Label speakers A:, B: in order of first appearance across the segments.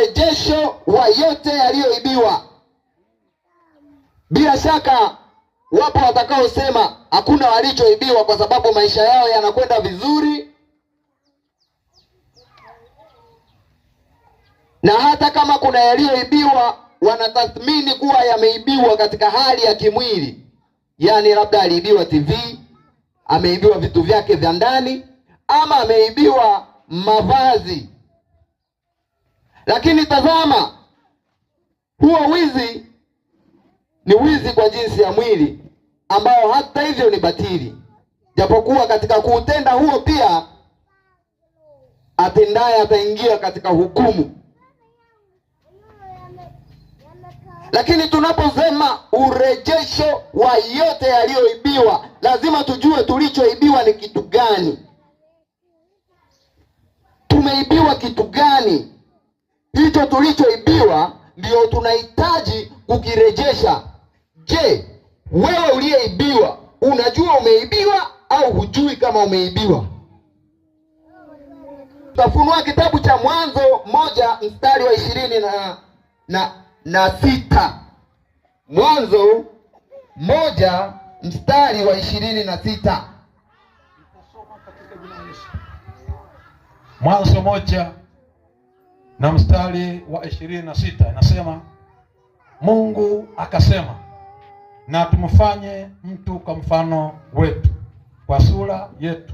A: urejesho wa yote yaliyoibiwa. Bila shaka wapo watakaosema hakuna walichoibiwa kwa sababu maisha yao yanakwenda vizuri, na hata kama kuna yaliyoibiwa wanatathmini kuwa yameibiwa katika hali ya kimwili. Yaani labda aliibiwa TV, ameibiwa vitu vyake vya ndani, ama ameibiwa mavazi. Lakini tazama, huo wizi ni wizi kwa jinsi ya mwili, ambao hata hivyo ni batili, japokuwa katika kuutenda huo pia atendaye ataingia katika hukumu. Lakini tunaposema urejesho wa yote yaliyoibiwa, lazima tujue tulichoibiwa ni kitu gani. Tumeibiwa kitu gani? Hicho tulichoibiwa ndio tunahitaji kukirejesha. Je, wewe uliyeibiwa unajua umeibiwa au hujui kama umeibiwa? Tutafunua kitabu cha Mwanzo 1:26. Mwanzo 1:26.
B: Mwanzo 1:26 inasema, Mungu akasema, na tumfanye mtu kwa mfano wetu, kwa sura yetu,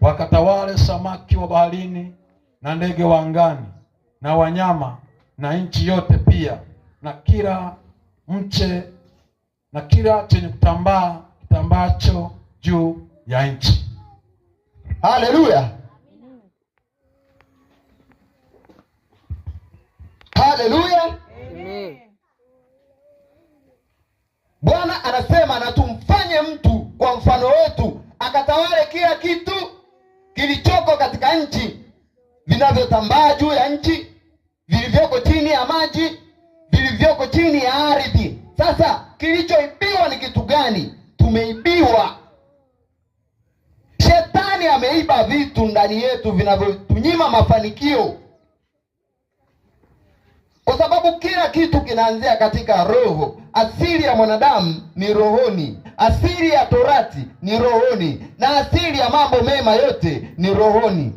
B: wakatawale samaki wa baharini na ndege wa angani na wanyama na nchi yote pia, na kila mche na kila chenye kutambaa kitambacho juu ya nchi.
A: Haleluya. Haleluya. Bwana anasema na tumfanye mtu kwa mfano wetu, akatawale kila kitu kilichoko katika nchi, vinavyotambaa juu ya nchi, vilivyoko chini ya maji, vilivyoko chini ya ardhi. Sasa kilichoibiwa ni kitu gani? Tumeibiwa. Shetani ameiba vitu ndani yetu vinavyotunyima mafanikio, kwa sababu kila kitu kinaanzia katika roho. Asili ya mwanadamu ni rohoni, asili ya torati ni rohoni, na asili ya mambo mema yote ni rohoni.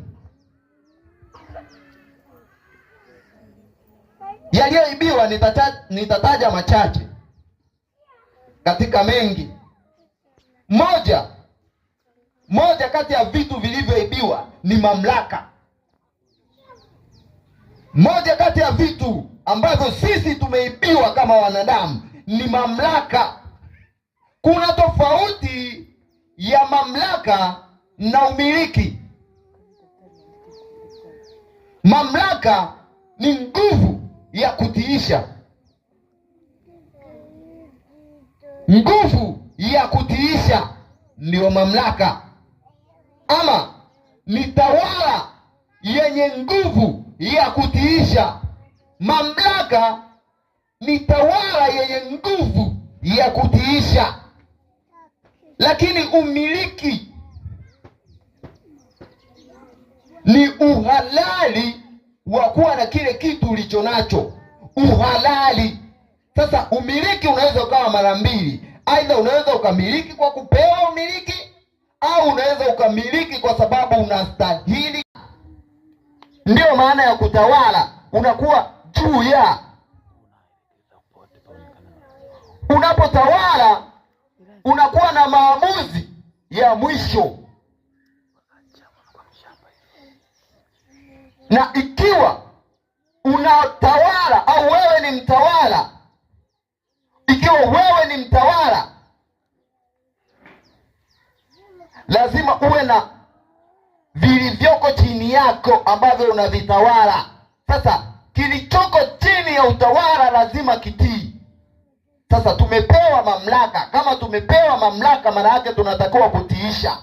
A: Yaliyoibiwa nitataja machache katika mengi. Moja kati ya vitu vilivyoibiwa ni mamlaka. Moja kati ya vitu ambavyo sisi tumeibiwa kama wanadamu ni mamlaka. Kuna tofauti ya mamlaka na umiliki. Mamlaka ni nguvu ya kutiisha. Nguvu ya kutiisha ndio mamlaka, ama ni tawala yenye nguvu ya kutiisha. Mamlaka ni tawala yenye nguvu ya kutiisha. Lakini umiliki ni uhalali wa kuwa na kile kitu ulicho nacho. Uhalali. Sasa umiliki unaweza ukawa mara mbili. Aidha unaweza ukamiliki kwa kupewa umiliki, au unaweza ukamiliki kwa sababu unastahili. Ndiyo maana ya kutawala, unakuwa juu ya. Unapotawala unakuwa na maamuzi ya mwisho. Na ikiwa unatawala au wewe ni mtawala, lazima uwe na vilivyoko chini yako ambavyo unavitawala. Sasa kilichoko chini ya utawala lazima kitii. Sasa tumepewa mamlaka. Kama tumepewa mamlaka, maana yake tunatakiwa kutiisha.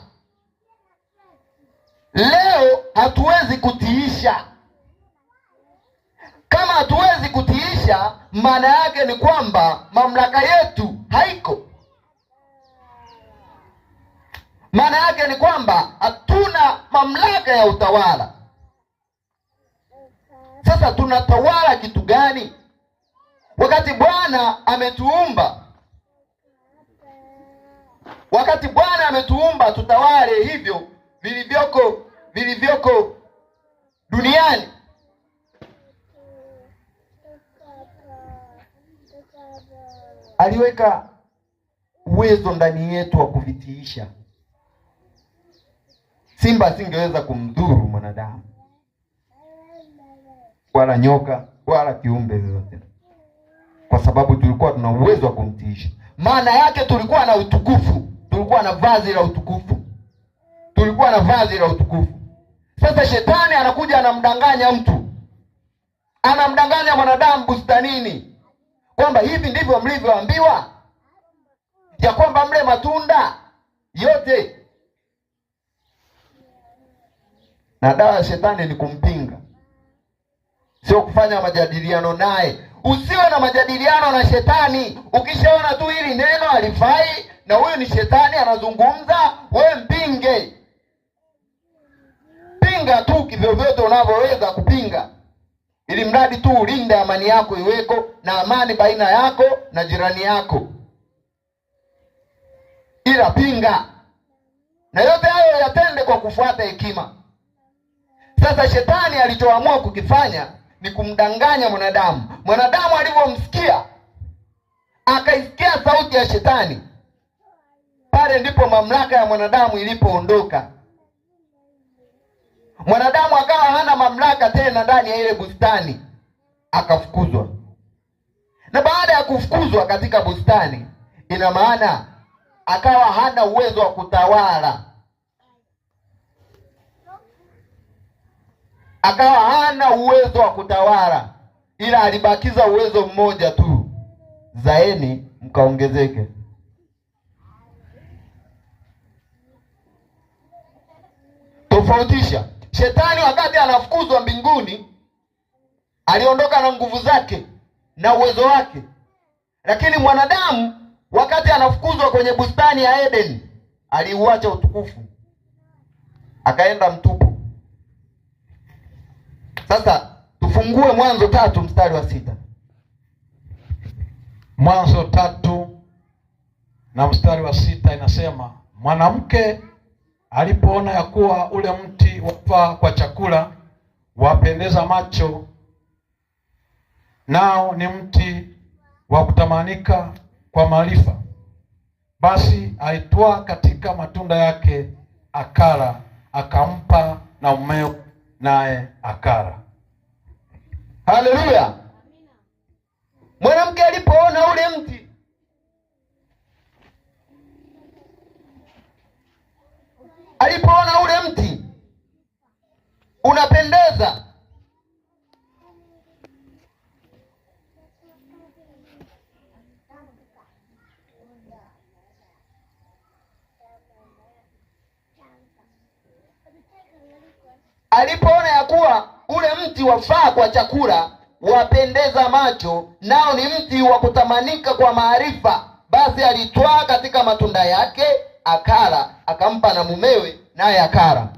A: Leo hatuwezi kutiisha. Kama hatuwezi kutiisha, maana yake ni kwamba mamlaka yetu haiko. Maana yake ni kwamba hatuna mamlaka ya utawala. Sasa Sasa tunatawala kitu gani wakati Bwana ametuumba? Wakati Bwana ametuumba tutawale hivyo vilivyoko duniani. Aliweka uwezo ndani yetu wa kuvitiisha. Simba asingeweza kumdhuru mwanadamu, wala nyoka, wala kiumbe yoyote, kwa sababu tulikuwa tuna uwezo wa kumtiisha. Maana yake tulikuwa na utukufu, tulikuwa na vazi la utukufu, tulikuwa na vazi la utukufu. Sasa shetani anakuja anamdanganya mtu, anamdanganya mwanadamu bustanini kwamba hivi ndivyo mlivyoambiwa, ya kwamba mle matunda yote. Na dawa ya shetani ni kumpinga, sio kufanya majadiliano naye. Usiwe na majadiliano na shetani. Ukishaona tu hili neno halifai na huyu ni shetani anazungumza, wewe mpinge. Pinga tu kivyovyote unavyoweza kupinga, ili mradi tu ulinde amani yako iweko, na amani baina yako na jirani yako. Ila pinga, na yote hayo yatende kwa kufuata hekima. Sasa shetani alichoamua kukifanya ni kumdanganya mwanadamu. Mwanadamu alivyomsikia, akaisikia sauti ya shetani, pale ndipo mamlaka ya mwanadamu ilipoondoka. Mwanadamu akawa hana mamlaka tena ndani ya ile bustani, akafukuzwa. Na baada ya kufukuzwa katika bustani, ina maana akawa hana uwezo wa kutawala. Akawa hana uwezo wa kutawala, ila alibakiza uwezo mmoja tu: zaeni mkaongezeke. Tofautisha, shetani wakati anafukuzwa mbinguni aliondoka na nguvu zake na uwezo wake, lakini mwanadamu wakati anafukuzwa kwenye bustani ya Eden aliuacha utukufu, akaenda mtupu. Sasa tufungue Mwanzo 3 mstari wa 6.
B: Mwanzo 3 na mstari wa 6 inasema, mwanamke alipoona ya kuwa ule mti wafaa kwa chakula, wapendeza macho, nao ni mti wa kutamanika kwa maarifa, basi alitwaa katika matunda yake akala, akampa na mumeo, naye akala.
A: Haleluya! Mwanamke alipoona ule mti, alipoona ule mti unapendeza, alipoona ya kuwa ule mti wafaa kwa chakula, wapendeza macho, nao ni mti wa kutamanika kwa maarifa, basi alitwaa katika matunda yake akala, akampa na mumewe, naye akala.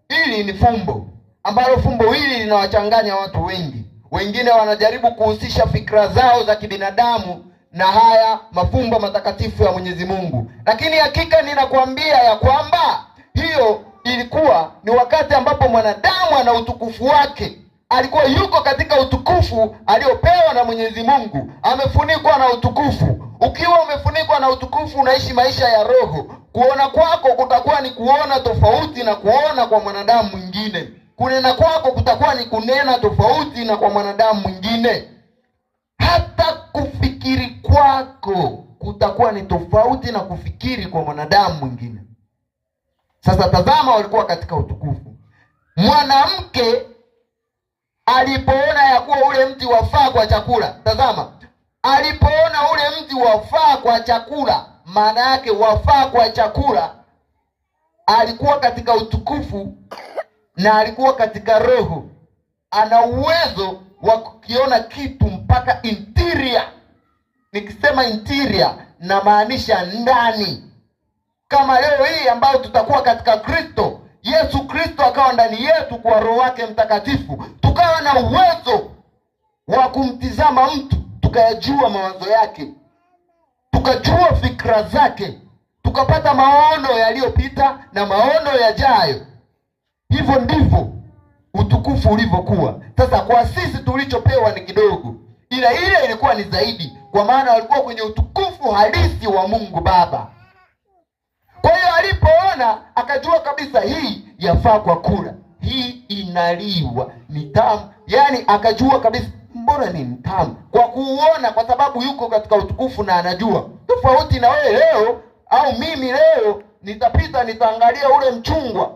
A: Hili ni fumbo ambalo fumbo hili linawachanganya watu wengi. Wengine wanajaribu kuhusisha fikra zao za kibinadamu na haya mafumbo matakatifu ya Mwenyezi Mungu, lakini hakika ninakwambia ya kwamba hiyo ilikuwa ni wakati ambapo mwanadamu ana utukufu wake. Alikuwa yuko katika utukufu aliopewa na Mwenyezi Mungu, amefunikwa na utukufu. Ukiwa umefunikwa na utukufu, unaishi maisha ya roho. Kuona kwako kutakuwa ni kuona tofauti na kuona kwa mwanadamu mwingine. Kunena kwako kutakuwa ni kunena tofauti na kwa mwanadamu mwingine. Hata kufikiri kwako kutakuwa ni tofauti na kufikiri kwa mwanadamu mwingine. Sasa tazama, walikuwa katika utukufu. Mwanamke alipoona ya kuwa ule mti wafaa kwa chakula, tazama, alipoona ule mti wafaa kwa chakula, maana yake wafaa kwa chakula, alikuwa katika utukufu na alikuwa katika roho. Ana uwezo wa kukiona kitu mpaka interior. Nikisema interior na maanisha ndani. Kama leo hii ambayo tutakuwa katika Kristo, Yesu Kristo akawa ndani yetu kwa Roho wake Mtakatifu, tukawa na uwezo wa kumtizama mtu, tukayajua mawazo yake, tukajua fikra zake, tukapata maono yaliyopita na maono yajayo. Hivyo ndivyo utukufu ulivyokuwa. Sasa kwa sisi tulichopewa ni kidogo, ila ile ilikuwa ni zaidi, kwa maana walikuwa kwenye utukufu halisi wa Mungu Baba. Kwa hiyo alipoona akajua kabisa hii yafaa kwa kula, hii inaliwa, ni tamu. Yaani akajua kabisa mbona ni mtamu, kwa kuuona, kwa sababu yuko katika utukufu na anajua. Tofauti na wewe leo au mimi leo, nitapita nitaangalia ule mchungwa,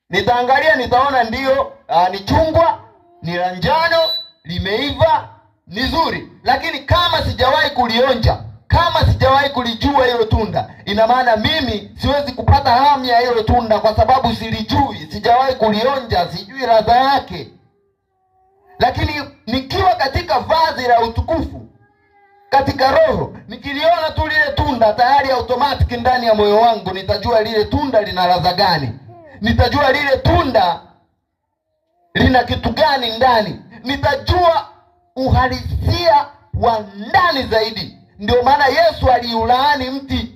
A: nitaangalia nitaona ndio ni chungwa, ni la njano, limeiva, ni zuri, lakini kama sijawahi kulionja, kama sijawahi kulijua hilo tunda, ina maana mimi siwezi kupata hamu ya hilo tunda, kwa sababu silijui, sijawahi kulionja, sijui ladha yake. Lakini nikiwa katika vazi la utukufu, katika roho, nikiliona tu lile tunda, tayari automatic ndani ya moyo wangu nitajua lile tunda lina ladha gani, nitajua lile tunda lina kitu gani ndani, nitajua uhalisia wa ndani zaidi. Ndio maana Yesu aliulaani mti.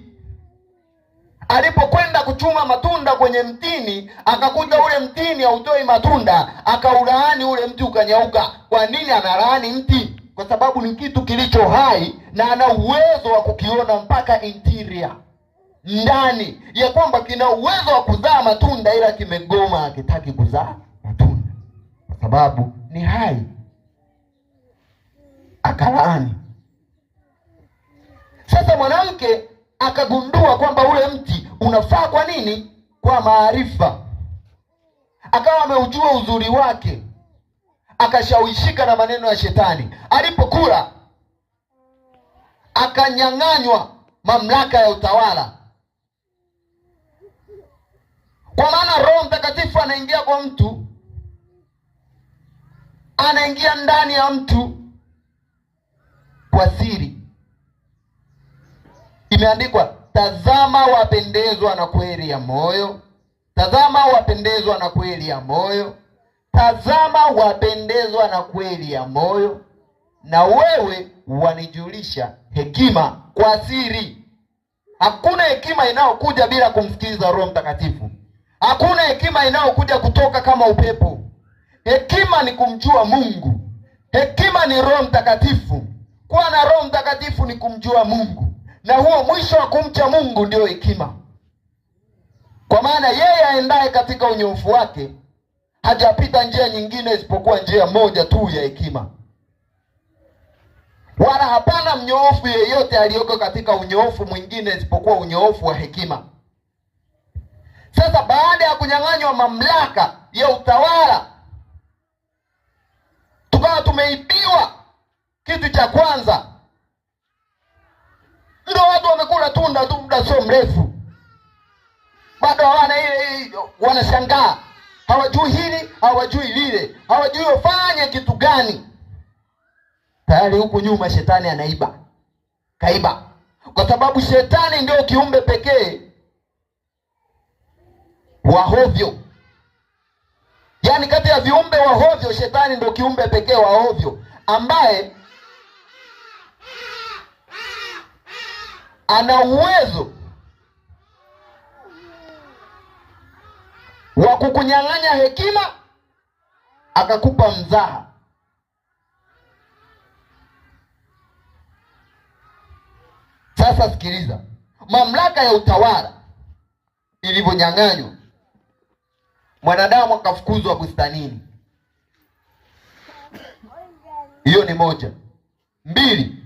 A: Alipokwenda kuchuma matunda kwenye mtini, akakuta ule mtini hautoi matunda, akaulaani ule mti ukanyauka. Kwa nini analaani mti? Kwa sababu ni kitu kilicho hai na ana uwezo wa kukiona mpaka interior, ndani, ya kwamba kina uwezo wa kuzaa matunda, ila kimegoma, hakitaki kuzaa matunda kwa sababu ni hai. Akalaani. Sasa mwanamke akagundua kwamba ule mti unafaa kwa nini? Kwa maarifa. Akawa ameujua uzuri wake, akashawishika na maneno ya shetani. Alipokula akanyang'anywa mamlaka ya utawala, kwa maana Roho Mtakatifu anaingia kwa mtu, anaingia ndani ya mtu kwa siri. Imeandikwa, tazama wapendezwa na kweli ya moyo, tazama wapendezwa na kweli ya moyo, tazama wapendezwa na kweli ya moyo, na wewe wanijulisha hekima kwa siri. Hakuna hekima inayokuja bila kumsikiliza Roho Mtakatifu. Hakuna hekima inayokuja kutoka kama upepo. Hekima ni kumjua Mungu. Hekima ni Roho Mtakatifu. Kuwa na Roho Mtakatifu ni kumjua Mungu, na huo mwisho wa kumcha Mungu ndio hekima. Kwa maana yeye aendaye katika unyoofu wake hajapita njia nyingine isipokuwa njia moja tu ya hekima. Wala hapana mnyoofu yeyote aliyoko katika unyoofu mwingine isipokuwa unyoofu wa hekima. Sasa baada ya kunyang'anywa mamlaka ya utawala, tukawa tumeibiwa kitu cha kwanza. Ndio watu wamekula tunda tu muda sio mrefu, bado hawana ile, wanashangaa, hawajui hili, hawajui lile, hawajui wafanye kitu gani. Tayari huku nyuma shetani anaiba, kaiba. Kwa sababu shetani ndio kiumbe pekee wa hovyo. Yaani kati ya viumbe wa hovyo, shetani ndio kiumbe pekee wa hovyo ambaye ana uwezo wa kukunyang'anya hekima akakupa mzaha. Sasa sikiliza, mamlaka ya utawala ilivyonyang'anywa, mwanadamu akafukuzwa bustanini. Hiyo ni moja. Mbili,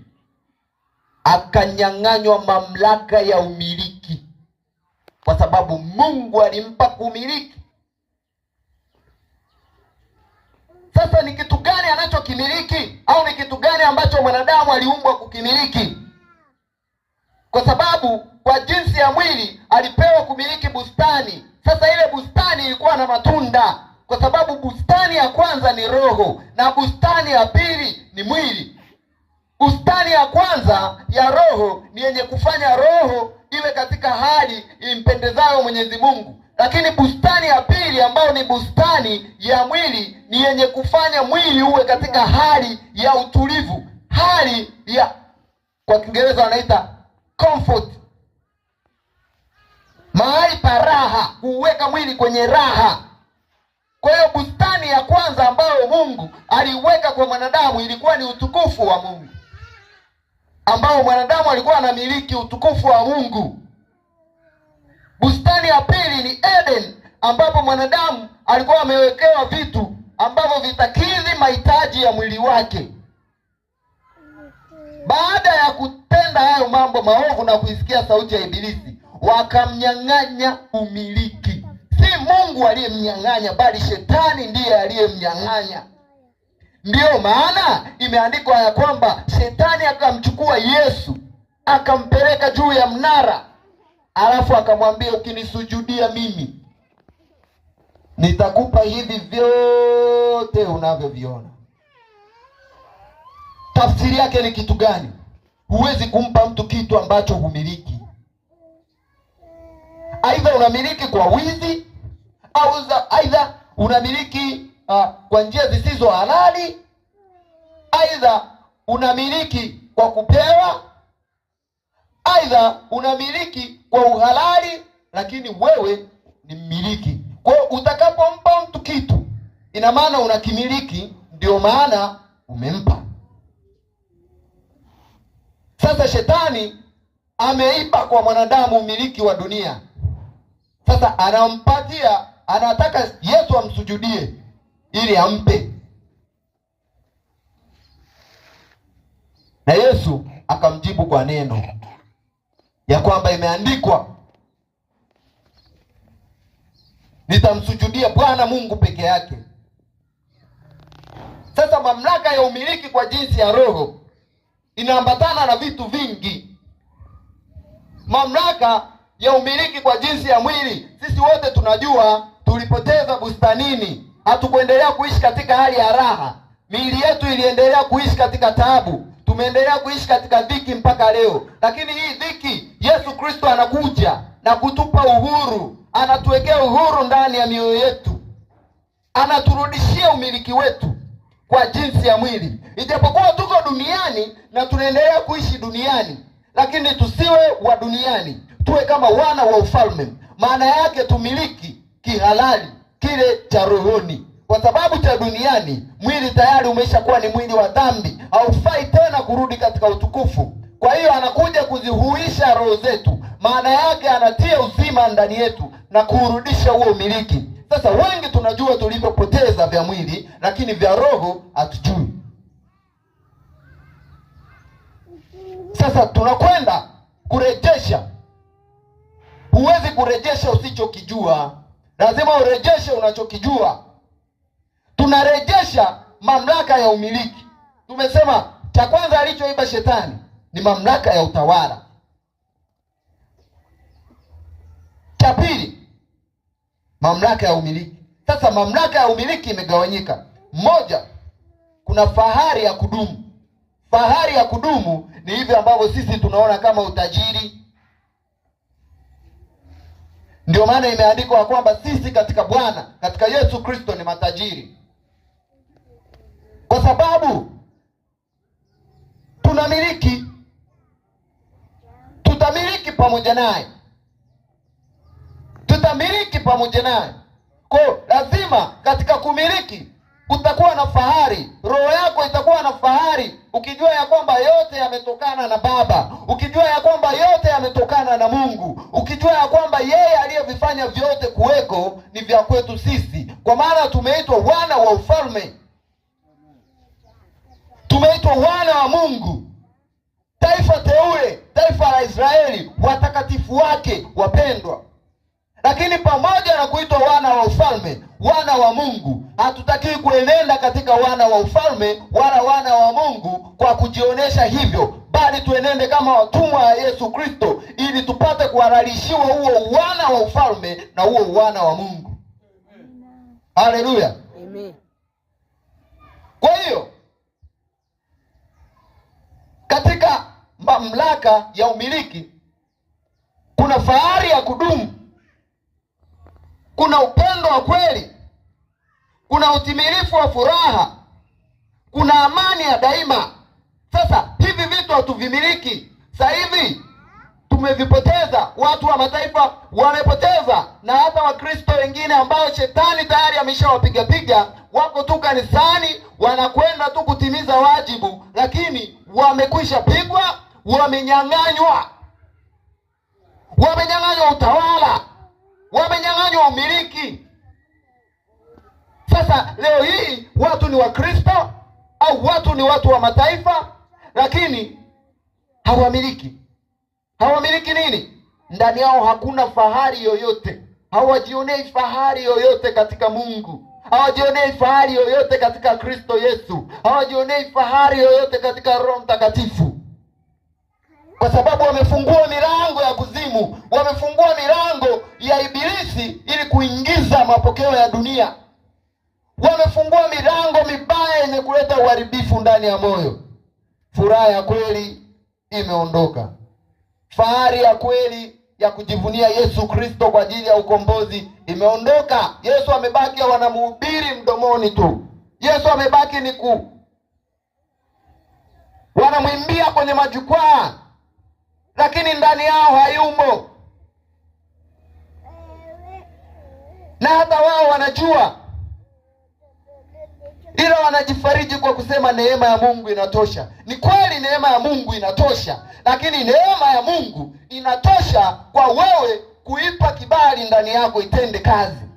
A: akanyang'anywa mamlaka ya umiliki, kwa sababu Mungu alimpa kumiliki. Sasa ni kitu gani anachokimiliki, au ni kitu gani ambacho mwanadamu aliumbwa kukimiliki? Kwa sababu kwa jinsi ya mwili alipewa kumiliki bustani. Sasa ile bustani ilikuwa na matunda, kwa sababu bustani ya kwanza ni roho na bustani ya pili ni mwili. Bustani ya kwanza ya roho ni yenye kufanya roho iwe katika hali impendezayo Mwenyezi Mungu, Lakini bustani ya pili ambayo ni bustani ya mwili ni yenye kufanya mwili uwe katika hali ya utulivu, hali ya, kwa Kiingereza wanaita comfort, mahali pa raha, kuweka mwili kwenye raha. Kwa hiyo bustani ya kwanza ambayo Mungu aliweka kwa mwanadamu ilikuwa ni utukufu wa Mungu, ambao mwanadamu alikuwa anamiliki utukufu wa Mungu. Bustani ya pili ni Eden, ambapo mwanadamu alikuwa amewekewa vitu ambavyo vitakidhi mahitaji ya mwili wake. Baada ya kutenda hayo mambo maovu na kuisikia sauti ya Ibilisi, wakamnyang'anya umiliki. Si Mungu aliyemnyang'anya, bali shetani ndiye aliyemnyang'anya. Ndiyo maana imeandikwa ya kwamba shetani akamchukua Yesu akampeleka juu ya mnara, alafu akamwambia, ukinisujudia mimi nitakupa hivi vyote unavyoviona. Tafsiri yake ni kitu gani? Huwezi kumpa mtu kitu ambacho humiliki. Aidha unamiliki kwa wizi, au aidha unamiliki kwa njia zisizo halali, aidha unamiliki kwa kupewa, aidha unamiliki kwa uhalali, lakini wewe ni mmiliki. Kwa hiyo utakapompa mtu kitu, ina maana unakimiliki, ndio maana umempa. Sasa shetani ameipa kwa mwanadamu umiliki wa dunia. Sasa anampatia, anataka Yesu amsujudie ili ampe. Na Yesu akamjibu kwa neno ya kwamba imeandikwa, nitamsujudia Bwana Mungu peke yake. Sasa mamlaka ya umiliki kwa jinsi ya roho inaambatana na vitu vingi. Mamlaka ya umiliki kwa jinsi ya mwili, sisi wote tunajua tulipoteza bustanini. Hatukuendelea kuishi katika hali ya raha, miili yetu iliendelea kuishi katika taabu, tumeendelea kuishi katika dhiki mpaka leo. Lakini hii dhiki, Yesu Kristo anakuja na kutupa uhuru, anatuwekea uhuru ndani ya mioyo yetu, anaturudishia umiliki wetu kwa jinsi ya mwili. Ijapokuwa tuko duniani na tunaendelea kuishi duniani, lakini tusiwe wa duniani, tuwe kama wana wa ufalme. Maana yake tumiliki kihalali kile cha rohoni, kwa sababu cha duniani mwili tayari umeshakuwa ni mwili wa dhambi, haufai tena kurudi katika utukufu. Kwa hiyo anakuja kuzihuisha roho zetu, maana yake anatia uzima ndani yetu na kurudisha huo umiliki. Sasa wengi tunajua tulivyopoteza vya mwili, lakini vya roho hatujui. Sasa tunakwenda kurejesha. Huwezi kurejesha usichokijua, lazima urejeshe unachokijua. Tunarejesha mamlaka ya umiliki. Tumesema cha kwanza alichoiba shetani ni mamlaka ya utawala. Cha pili, mamlaka ya umiliki. Sasa mamlaka ya umiliki imegawanyika. Moja, kuna fahari ya kudumu. Fahari ya kudumu ni hivi ambavyo sisi tunaona kama utajiri. Ndio maana imeandikwa kwamba sisi katika Bwana, katika Yesu Kristo ni matajiri, kwa sababu tunamiliki, tutamiliki pamoja naye, tutamiliki pamoja naye. Kwa lazima katika kumiliki utakuwa na fahari, roho yako itakuwa na fahari, ukijua ya kwamba yote yametokana na Baba, ukijua ya kwamba yote yametokana na Mungu, ukijua ya kwamba yeye aliyevifanya vyote kuweko ni vya kwetu sisi, kwa maana tumeitwa wana wa ufalme, tumeitwa wana wa Mungu, taifa teule, taifa la Israeli, watakatifu wake wapendwa. Lakini pamoja na kuitwa wana wa ufalme, wana wa Mungu, hatutakiwi kuenenda katika wana wa ufalme wala wana wa Mungu kwa kujionesha hivyo, bali tuenende kama watumwa wa Yesu Kristo, ili tupate kuhalalishiwa huo wana wa ufalme na huo wana wa Mungu. Haleluya, amen. Kwa hiyo katika mamlaka ya umiliki kuna fahari ya kudumu. kuna upendo wa kweli, kuna utimilifu wa furaha, kuna amani ya daima. Sasa hivi vitu hatuvimiliki. Sasa hivi tumevipoteza, watu wa mataifa wamepoteza, na hata Wakristo wengine ambao shetani tayari ameshawapiga wako tu kanisani, wanakwenda tu kutimiza wajibu, lakini wamekwisha pigwa, wamenyang'anywa utawala, wamenyang'anywa umiliki. Sasa leo hii watu ni Wakristo au watu ni watu wa mataifa, lakini hawamiliki nini? Ndani yao hakuna fahari yoyote. Hawajionei fahari yoyote katika Mungu, hawajionei fahari yoyote katika Kristo Yesu, hawajionei fahari yoyote katika Roho Mtakatifu, kwa sababu wamefungua milango ya kuzimu, wamefungua milango ya Ibilisi ili kuingiza mapokeo ya dunia, wamefungua milango mibaya yenye kuleta uharibifu ndani ya moyo. Furaha ya kweli imeondoka. Fahari ya kweli ya kujivunia Yesu Kristo kwa ajili ya ukombozi imeondoka. Yesu amebaki wanamhubiri mdomoni tu. Yesu amebaki wanamwimbia kwenye majukwaa, lakini ndani yao hayumo. Na hata wao wanajua, ila wanajifariji kwa kusema neema ya Mungu inatosha. Ni kweli neema ya Mungu inatosha, lakini neema ya Mungu inatosha kwa wewe kuipa kibali ndani yako itende kazi.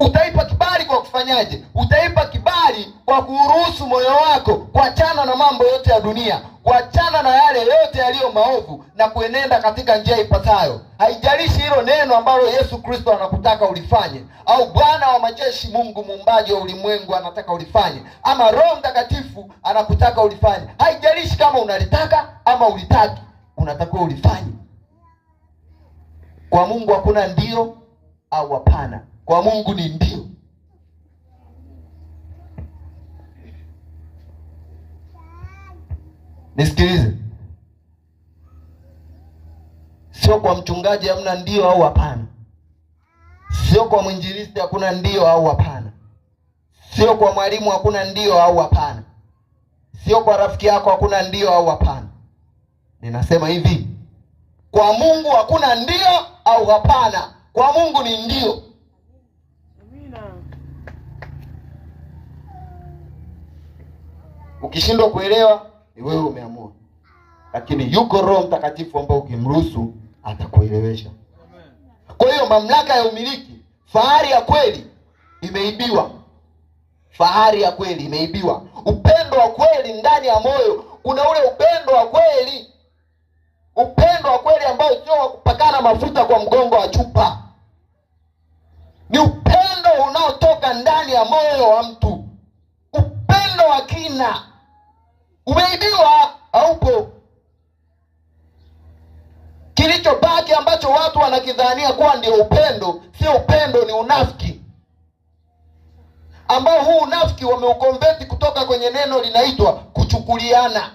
A: Utaipa kibali kwa kufanyaje? Utaipa kibali kwa kuruhusu moyo wako kuachana na mambo yote ya dunia, kuachana na yale yote yaliyo maovu na kuenenda katika njia ipatayo. Haijalishi hilo neno ambalo Yesu Kristo anakutaka ulifanye, au Bwana wa majeshi, Mungu muumbaji wa ulimwengu anataka ulifanye, ama Roho Mtakatifu anakutaka ulifanye. Haijalishi kama unalitaka ama ulitaki, unatakiwa ulifanye. Kwa Mungu hakuna ndio au hapana. Kwa Mungu ni ndio. Nisikilize. Sio kwa mchungaji hamna ndio au hapana. Sio kwa mwinjilisti hakuna ndio au hapana. Sio kwa mwalimu hakuna ndio au hapana. Sio kwa rafiki yako hakuna ndio au hapana. Ninasema hivi, kwa Mungu hakuna ndio au hapana. Kwa Mungu ni ndio. Ukishindwa kuelewa ni wewe umeamua, lakini yuko Roho Mtakatifu ambao ukimruhusu atakuelewesha. Kwa hiyo mamlaka ya umiliki, fahari ya kweli imeibiwa. Fahari ya kweli imeibiwa. Upendo wa kweli ndani ya moyo, kuna ule upendo wa kweli. Upendo wa kweli ambao sio wa kupakana mafuta kwa mgongo wa chupa. Ni upendo unaotoka ndani ya moyo wa mtu. Upendo wa kina umeibiwa, haupo. Kilichobaki ambacho watu wanakidhania kuwa ndio upendo, sio upendo, ni unafiki. Ambao huu unafiki wameukonveti kutoka kwenye neno linaitwa kuchukuliana.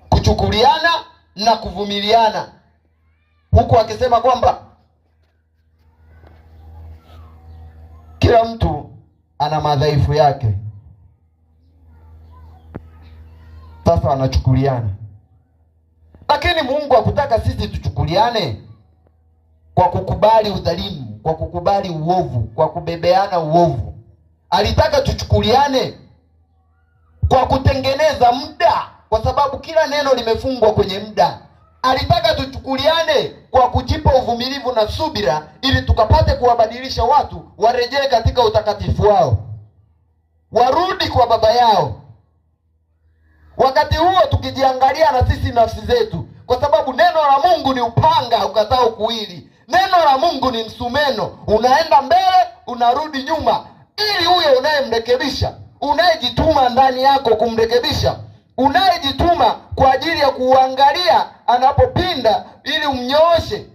A: Kuchukuliana na kuvumiliana. Huku akisema kwamba kila mtu ana madhaifu yake. Sasa wanachukuliana. Lakini Mungu hakutaka sisi tuchukuliane kwa kukubali udhalimu, kwa kukubali uovu, kwa kubebeana uovu. Alitaka tuchukuliane kwa kutengeneza muda, kwa sababu kila neno limefungwa kwenye muda. Alitaka tuchukuliane kwa kujipa uvumilivu na subira, ili tukapate kuwabadilisha watu warejee katika utakatifu wao, warudi kwa baba yao. Wakati huo tukijiangalia na sisi nafsi zetu, kwa sababu neno la Mungu ni upanga ukatao kuwili. Neno la Mungu ni msumeno, unaenda mbele unarudi nyuma, ili huyo unayemrekebisha, unayejituma ndani yako kumrekebisha, unayejituma kwa ajili ya kuangalia anapopinda ili umnyooshe.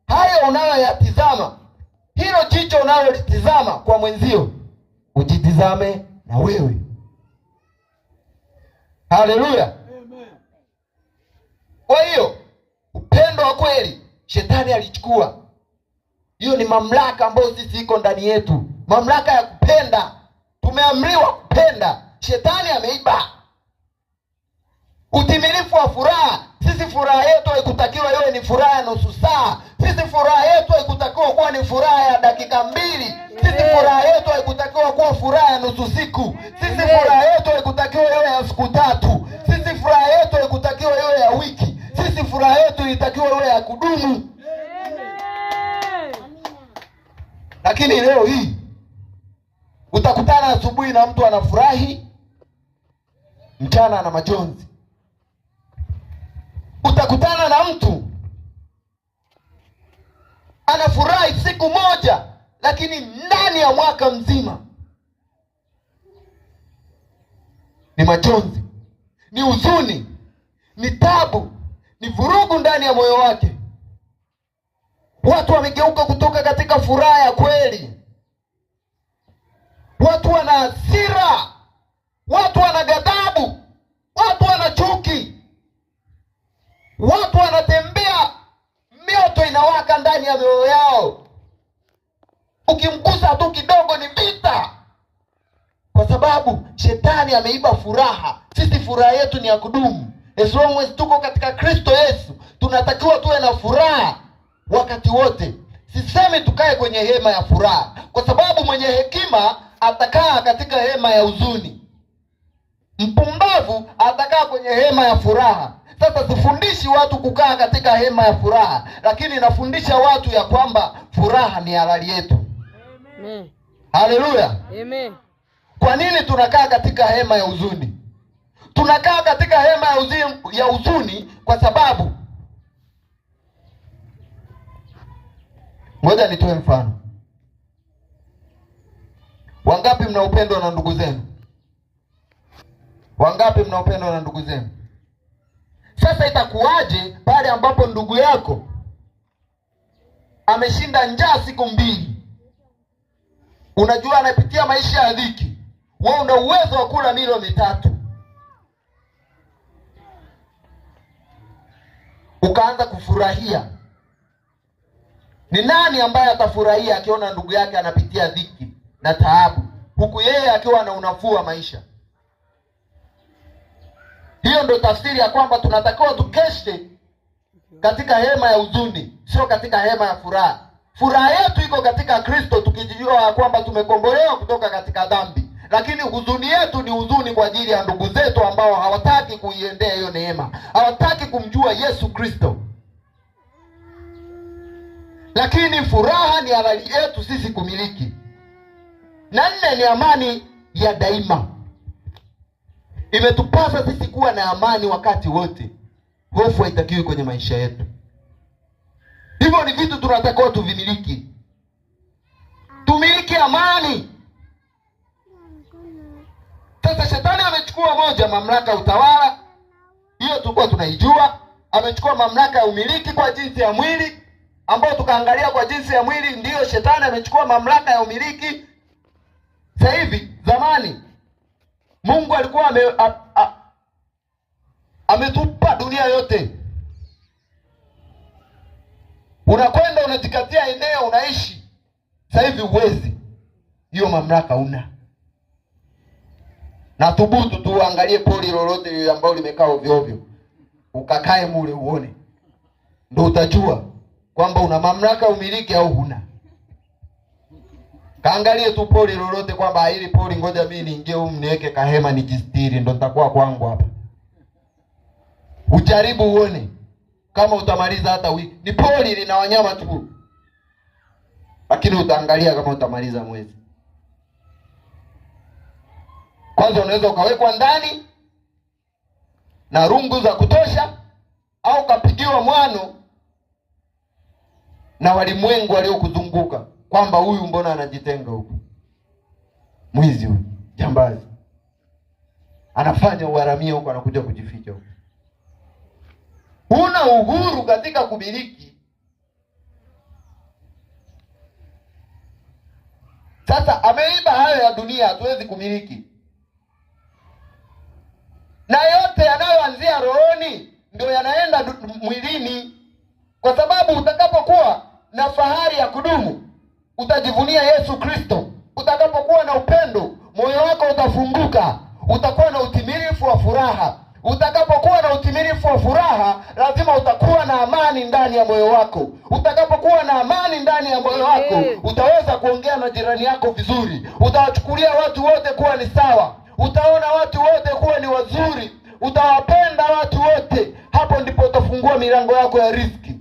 A: Hayo unayoyatizama, hilo jicho unalolitizama kwa mwenzio, ujitizame na wewe. Haleluya. Kwa hiyo upendo wa kweli Shetani alichukua. Hiyo ni mamlaka ambayo sisi iko ndani yetu, mamlaka ya kupenda. Tumeamriwa kupenda. Shetani ameiba utimilifu wa furaha. Sisi furaha yetu haikutakiwa iwe ni furaha ya nusu saa. Sisi furaha yetu haikutakiwa kuwa ni furaha ya dakika 2. Sisi furaha yetu haikutakiwa kuwa furaha ya nusu siku. Sisi furaha yetu haikutakiwa iwe ya siku 3. Sisi furaha yetu haikutakiwa iwe ya wiki. Sisi furaha yetu ilitakiwa iwe ya kudumu. Lakini leo hii utakutana asubuhi na mtu anafurahi, mchana ana majonzi. Utakutana na mtu anafurahi siku moja, lakini ndani ya mwaka mzima ni majonzi, ni huzuni, ni tabu, ni vurugu ndani ya moyo wake. Watu wamegeuka kutoka katika furaha ya kweli. Watu wana hasira, watu wana ghadhabu, watu wana chuki, watu wanatembea, mioto inawaka ndani ya mioyo yao. Ukimgusa tu kidogo ni vita, kwa sababu shetani ameiba furaha. Sisi furaha yetu ni ya kudumu. As long as tuko katika Kristo Yesu, tunatakiwa tuwe na furaha wakati wote. Sisemi tukae kwenye hema ya furaha, kwa sababu mwenye hekima atakaa katika hema ya huzuni. Mpumbavu atakaa kwenye hema ya furaha. Sasa sifundishi watu kukaa katika hema ya furaha, lakini nafundisha watu ya kwamba furaha ni halali yetu. Amen. Haleluya. Amen. Kwa nini tunakaa katika hema ya huzuni? Tunakaa katika hema ya huzuni kwa sababu, ngoja nitoe mfano. Wangapi mna upendo na ndugu zenu? Wangapi mna upendo na ndugu zenu? Sasa itakuwaje pale ambapo ndugu yako ameshinda njaa siku 2? Unajua anapitia maisha ya dhiki. Wewe una uwezo wa kula milo 3. Ukaanza kufurahia. Ni nani ambaye atafurahia akiona ndugu yake anapitia dhiki na taabu, huku yeye akiwa na unafuu wa maisha? Hiyo ndio tafsiri ya kwamba tunatakiwa tukeshe katika hema ya huzuni, sio katika hema ya furaha. Furaha yetu iko katika Kristo, tukijijua ya kwamba tumekombolewa kutoka katika dhambi. Lakini huzuni yetu ni huzuni kwa ajili ya ndugu zetu ambao hawataki kuiendea hiyo neema, hawataki kumjua Yesu Kristo. Lakini furaha ni halali yetu sisi kumiliki. Na 4 ni amani ya daima. Imetupasa sisi kuwa na amani wakati wote. Hofu haitakiwi kwenye maisha yetu. Hivyo ni vitu tunatakiwa tuvimiliki. Tumiliki amani. Sasa shetani amechukua moja, mamlaka ya utawala. Hiyo tulikuwa tunaijua. Amechukua mamlaka ya umiliki kwa jinsi ya mwili, ambao tukaangalia kwa jinsi ya mwili ndiyo shetani amechukua mamlaka ya umiliki. Sasa hivi, zamani Mungu alikuwa ametupa dunia yote. Unakwenda unajikatia eneo unaishi. Sasa hivi uwezi. Hiyo mamlaka una. Na thubutu tu angalie poli lolote ambalo limekaa ovyo ovyo. Ukakae mule uone. Ndio utajua kwamba una mamlaka umiliki au huna. Kaangalie tu poli lolote kwamba hili poli ngoja mimi niingie huko niweke kahema nijistiri ndio nitakuwa kwangu hapa. Ujaribu uone kama utamaliza hata wiki. Ni poli lina wanyama tu. Lakini utaangalia kama utamaliza mwezi. Kwanza unaweza ukawekwa ndani na rungu za kutosha, au kapigiwa mwano na walimwengu waliokuzunguka kwamba huyu mbona anajitenga huko, mwizi huyu, jambazi, anafanya uharamia huko, anakuja kujificha huko. Huna uhuru katika kumiliki. Sasa ameiba hayo ya dunia, hatuwezi kumiliki. Na yote yanayoanzia rohoni ndio yanaenda mwilini. kwa sababu utakapokuwa na fahari ya kudumu utajivunia Yesu Kristo. Utakapokuwa na upendo, moyo wako utafunguka, utakuwa na utimilifu wa furaha. Utakapokuwa na utimilifu wa furaha, lazima utakuwa na amani ndani ya moyo wako. Utakapokuwa na amani ndani ya moyo wako, utaweza kuongea na jirani yako vizuri. Utawachukulia watu wote kuwa ni sawa. Utaona watu wote kuwa ni wazuri. Utawapenda watu wote. Hapo ndipo utafungua milango yako ya riziki.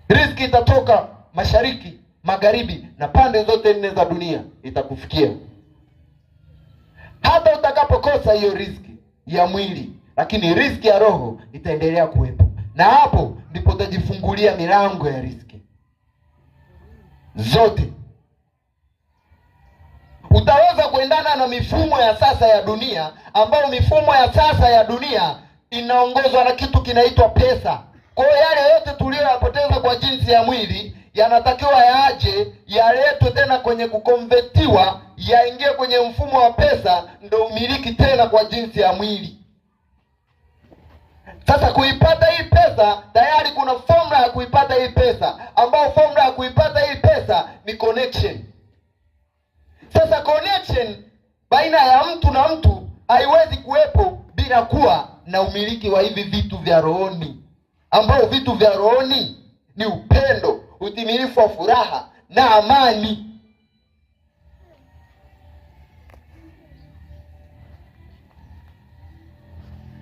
A: Riziki itatoka mashariki, magharibi na pande zote nne za dunia, itakufikia. Hata utakapokosa hiyo riziki ya mwili, lakini riziki ya roho itaendelea kuwepo. Na hapo ndipo utajifungulia milango ya riziki zote. Utaweza kuendana na mifumo ya sasa ya dunia, ambayo mifumo ya sasa ya dunia inaongozwa na kitu kinaitwa pesa. Kwa hiyo yale yote tuliyoyapoteza kwa jinsi ya mwili yanatakiwa yaje, yaletwe tena kwenye kukonvertiwa, yaingie kwenye mfumo wa pesa, ndio umiliki tena kwa jinsi ya mwili. Sasa kuipata hii pesa, tayari kuna formula ya kuipata hii pesa, ambayo formula ya kuipata hii pesa ni connection. Sasa connection baina ya mtu na mtu haiwezi kuwepo bila kuwa na umiliki wa hivi vitu vya rohoni, ambao vitu vya rohoni ni upendo, utimilifu wa furaha na amani.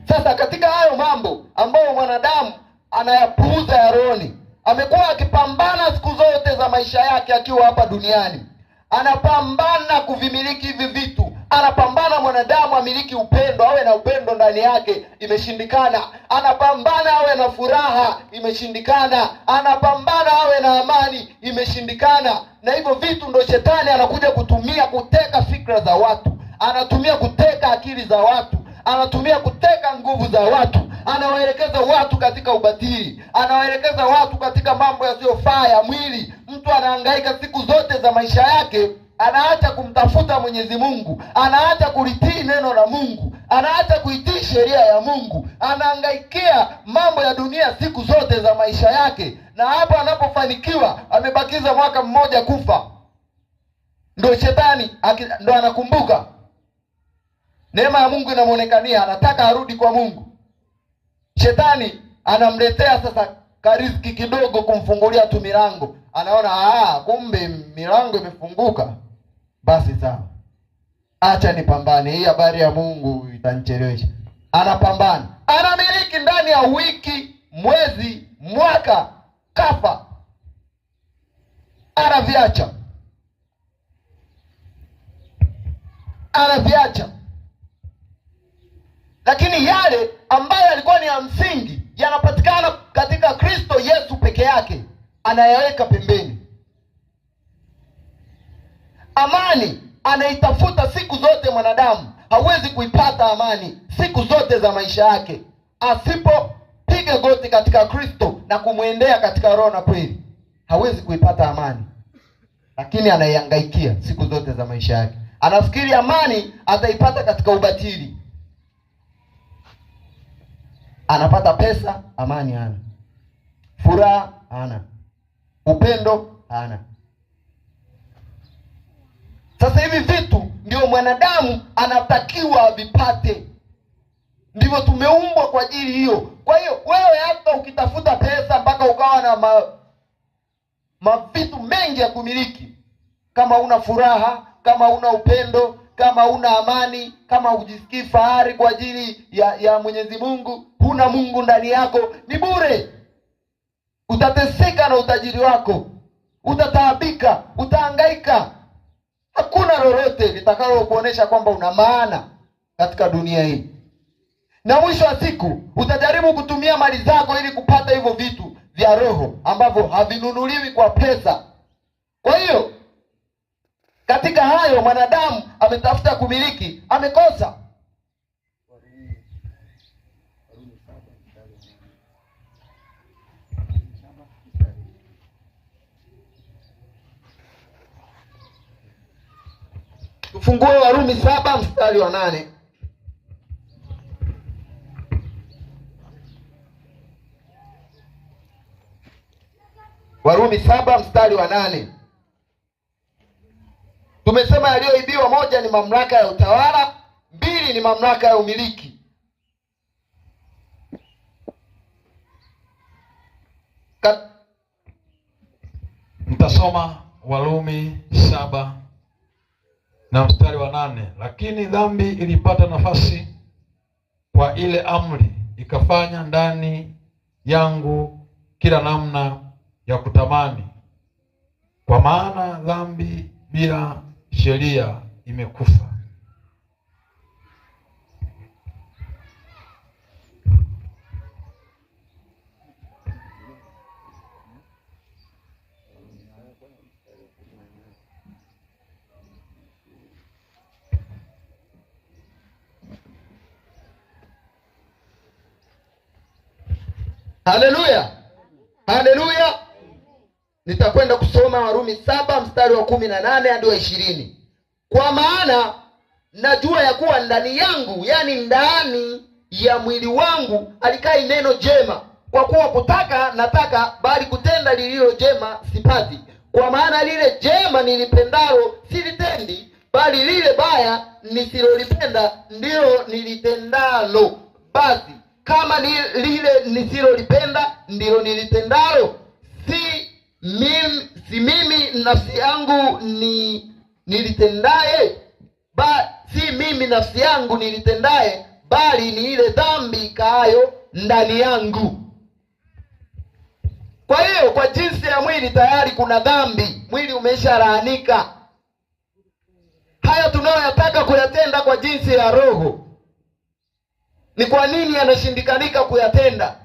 A: Sasa katika hayo mambo ambayo mwanadamu anayapuuza ya rohoni, amekuwa akipambana siku zote za maisha yake akiwa hapa duniani. Anapambana kuvimiliki hivi vitu. Anapambana mwanadamu amiliki upendo, awe na upendo ndani yake, imeshindikana. Anapambana awe na furaha, imeshindikana. Anapambana awe na amani, imeshindikana. Na hivyo vitu ndo shetani anakuja kutumia kuteka fikra za watu, anatumia kuteka akili za watu, anatumia kuteka nguvu za watu, anawaelekeza watu katika ubatili, anawaelekeza watu katika mambo yasiyofaa ya mwili. Mtu anahangaika siku zote za maisha yake, anaacha kumtafuta Mwenyezi Mungu, anaacha kulitii neno la Mungu, anaacha kuitii sheria ya Mungu, anahangaikia mambo ya dunia siku zote za maisha yake. Na hapo anapofanikiwa, amebakiza mwaka mmoja kufa, ndio shetani ndio anakumbuka. Neema ya Mungu inamuonekania, anataka arudi kwa Mungu. Shetani anamletea sasa kariziki kidogo kumfungulia tu milango. Anaona kumbe milango imefunguka. Basi sawa, acha nipambane, hii habari ya Mungu itanichelewesha. Anapambana, anamiliki ndani ya wiki, mwezi, mwaka, kafa. Anaviacha. Lakini yale ambayo yalikuwa ni ya msingi, yanapatikana katika Kristo Yesu peke yake, anayaweka pembeni. Amani anaitafuta siku zote. Mwanadamu hawezi kuipata amani siku zote za maisha yake asipopiga goti katika Kristo na kumwendea katika roho na kweli. Hawezi kuipata amani, lakini anaihangaikia siku zote za maisha yake. Anafikiri amani ataipata katika ubatili. Anapata pesa, amani hana. Furaha hana. Upendo hana. Sasa hivi vitu ndio mwanadamu anatakiwa avipate. Ndivyo tumeumbwa kwa ajili hiyo. Kwa hiyo wewe hata ukitafuta pesa mpaka ukawa na vitu mengi ya kumiliki, kama una furaha, kama una upendo, kama una amani, kama hujisikii fahari kwa ajili ya Mwenyezi Mungu, huna Mungu ndani yako, ni bure. Utateseka na utajiri wako, utataabika, utahangaika. Hakuna lolote litakalo kuonesha kwamba una maana katika dunia hii. Na mwisho wa siku utajaribu kutumia mali zako ili kupata hivyo vitu vya roho ambavyo havinunuliwi kwa pesa. Kwa hiyo katika hayo mwanadamu ametafuta kumiliki, amekosa. Tufungue Warumi 7 mstari wa 8. Warumi 7 mstari wa 8. Tumesema yaliyoibiwa, moja ni mamlaka ya utawala, mbili ni mamlaka ya umiliki.
B: Mtasoma Warumi 7 na mstari wa 8. Lakini dhambi ilipata nafasi kwa ile amri, ikafanya ndani yangu kila namna ya kutamani, kwa maana dhambi bila sheria imekufa.
A: Haleluya, haleluya. Nitakwenda kusoma Warumi 7 mstari wa 18 hadi wa 20. Kwa maana najua ya kuwa ndani yangu, yani ndani ya mwili wangu, alikai neno jema. Kwa kuwa kutaka nataka, bali kutenda lililo jema sipati. Kwa maana lile jema nilipendalo silitendi, bali lile baya nisilolipenda ndilo nilitendalo. Basi kama lile nisilolipenda ndilo nilitendalo, si mimi nafsi yangu nilitendaye, si mimi nafsi yangu nilitendaye, bali ni ile dhambi ikaayo ndani yangu. Kwa hiyo kwa jinsi ya mwili tayari kuna dhambi, mwili umeshalaanika. Haya tunayoyataka kuyatenda kwa jinsi ya roho, ni kwa nini yanashindikanika kuyatenda?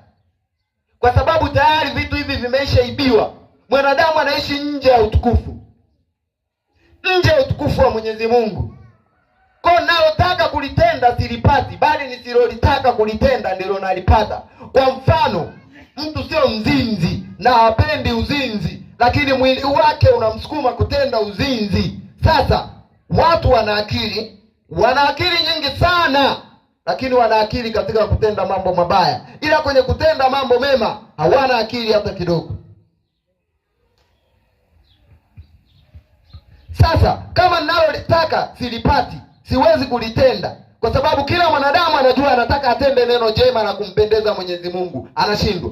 A: Kwa sababu tayari vitu hivi vimeshaibiwa. Mwanadamu anaishi nje ya utukufu, nje ya utukufu wa Mwenyezi Mungu. Kwa nalotaka kulitenda silipati, bali nisilolitaka kulitenda ndilo nalipata. Kwa mfano, mtu sio mzinzi na hapendi uzinzi, lakini mwili wake unamsukuma kutenda uzinzi. Sasa watu wana akili nyingi sana, lakini wana akili katika kutenda mambo mabaya, ila kwenye kutenda mambo mema hawana akili hata kidogo. Sasa kama ninalolitaka silipati, siwezi kulitenda, kwa sababu kila mwanadamu anajua anataka atende neno jema na kumpendeza Mwenyezi Mungu, anashindwa.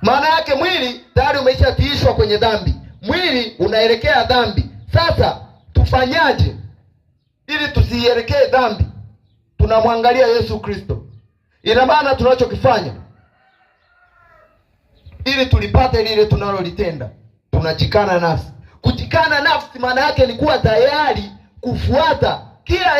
A: Maana yake mwili tayari umeshatiishwa kwenye dhambi, mwili unaelekea dhambi. Sasa tufanyaje ili tusielekee dhambi? Tunamwangalia Yesu Kristo. Ina maana tunachokifanya ili tulipate lile tunalolitenda, tunajikana nafsi. Kujikana nafsi maana yake ni kuwa tayari kufuata kila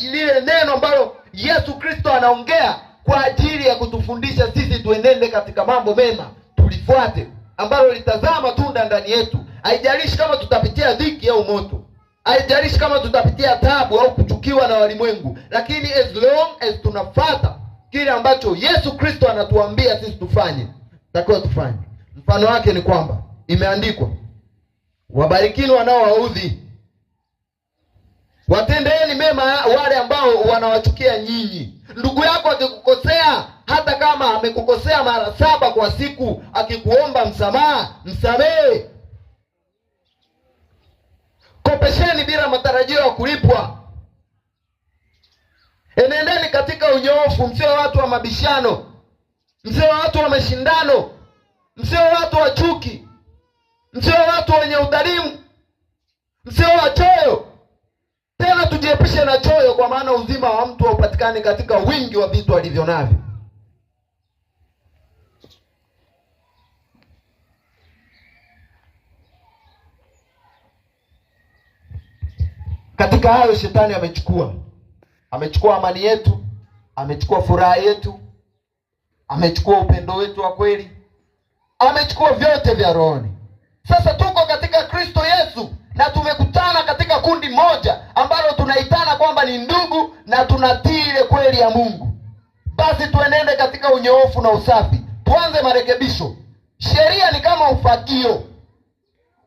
A: lile neno ambalo Yesu Kristo anaongea kwa ajili ya kutufundisha sisi tuenende katika mambo mema. Tulifuate ambalo litazama tunda ndani yetu. Haijalishi kama tutapitia dhiki au moto, haijalishi kama tutapitia taabu au kuchukiwa na walimwengu, lakini as long as tunafuata kile ambacho Yesu Kristo anatuambia sisi tufanye, takiwa tufanye. Mfano wake ni kwamba imeandikwa, wabarikini wanaowaudhi, watendeeni mema wale ambao wanawachukia nyinyi. Ndugu yako akikukosea, hata kama amekukosea mara 7 kwa siku, akikuomba msamaha, msamehe. Kopesheni bila matarajio ya kulipwa. Enendeni katika unyoofu, msio watu wa mabishano, msio watu wa mashindano, msio watu wa chuki, msio watu wenye udhalimu, msio wachoyo. Tena tujiepushe na choyo, kwa maana uzima wa mtu haupatikani katika wingi wa vitu alivyo navyo. Katika hayo shetani amechukua amani yetu, amechukua furaha yetu, amechukua upendo wetu wa kweli, amechukua vyote vya rohoni. Sasa tuko katika Kristo Yesu na tumekutana katika kundi moja ambalo tunaitana kwamba ni ndugu na tunatii ile kweli ya Mungu. Basi tuenende katika unyoofu na usafi, tuanze marekebisho. Sheria ni kama ufagio.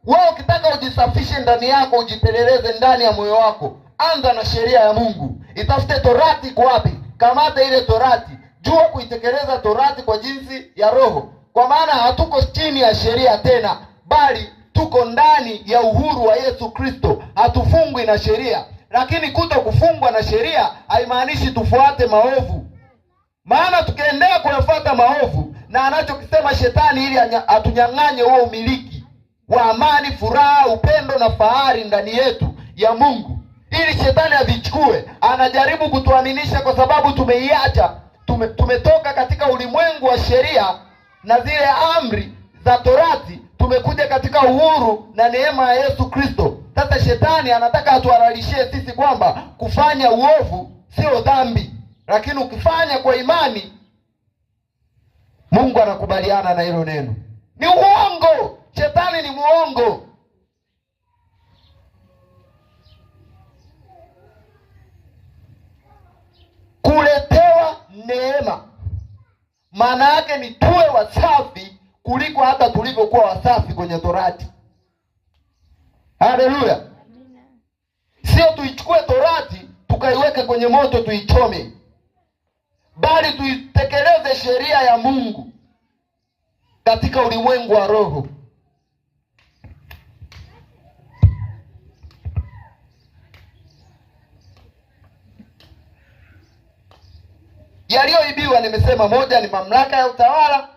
A: Wewe ukitaka ujisafishe ndani yako, ujipeleleze ndani ya moyo wako, anza na sheria ya Mungu. Itafute torati iko wapi, kamata ile torati, jua kuitekeleza torati kwa jinsi ya roho. kwa maana hatuko chini ya sheria tena, bali tuko ndani ya uhuru wa Yesu Kristo. Hatufungwi na sheria, lakini kuto kufungwa na sheria haimaanishi tufuate maovu. Maana tukiendelea kuyafuata maovu na anachokisema shetani, ili atunyang'anye huo umiliki wa amani, furaha, upendo na fahari ndani yetu ya Mungu, ili shetani avichukue, anajaribu kutuaminisha kwa sababu tumeiacha, tumetoka katika ulimwengu wa sheria na zile amri za Torati, tumekuja katika uhuru na neema ya Yesu Kristo. Sasa shetani anataka atuhalalishie sisi kwamba kufanya uovu sio dhambi, lakini ukifanya kwa imani Mungu anakubaliana na hilo neno. Ni uongo. Shetani ni muongo. Kuletewa neema maana yake ni tuwe wasafi kuliko hata tulivyokuwa wasafi kwenye Torati. Haleluya. Sio tuichukue Torati tukaiweke kwenye moto tuichome, bali tuitekeleze sheria ya Mungu katika ulimwengu wa roho. Yaliyoibiwa nimesema, moja ni mamlaka ya utawala,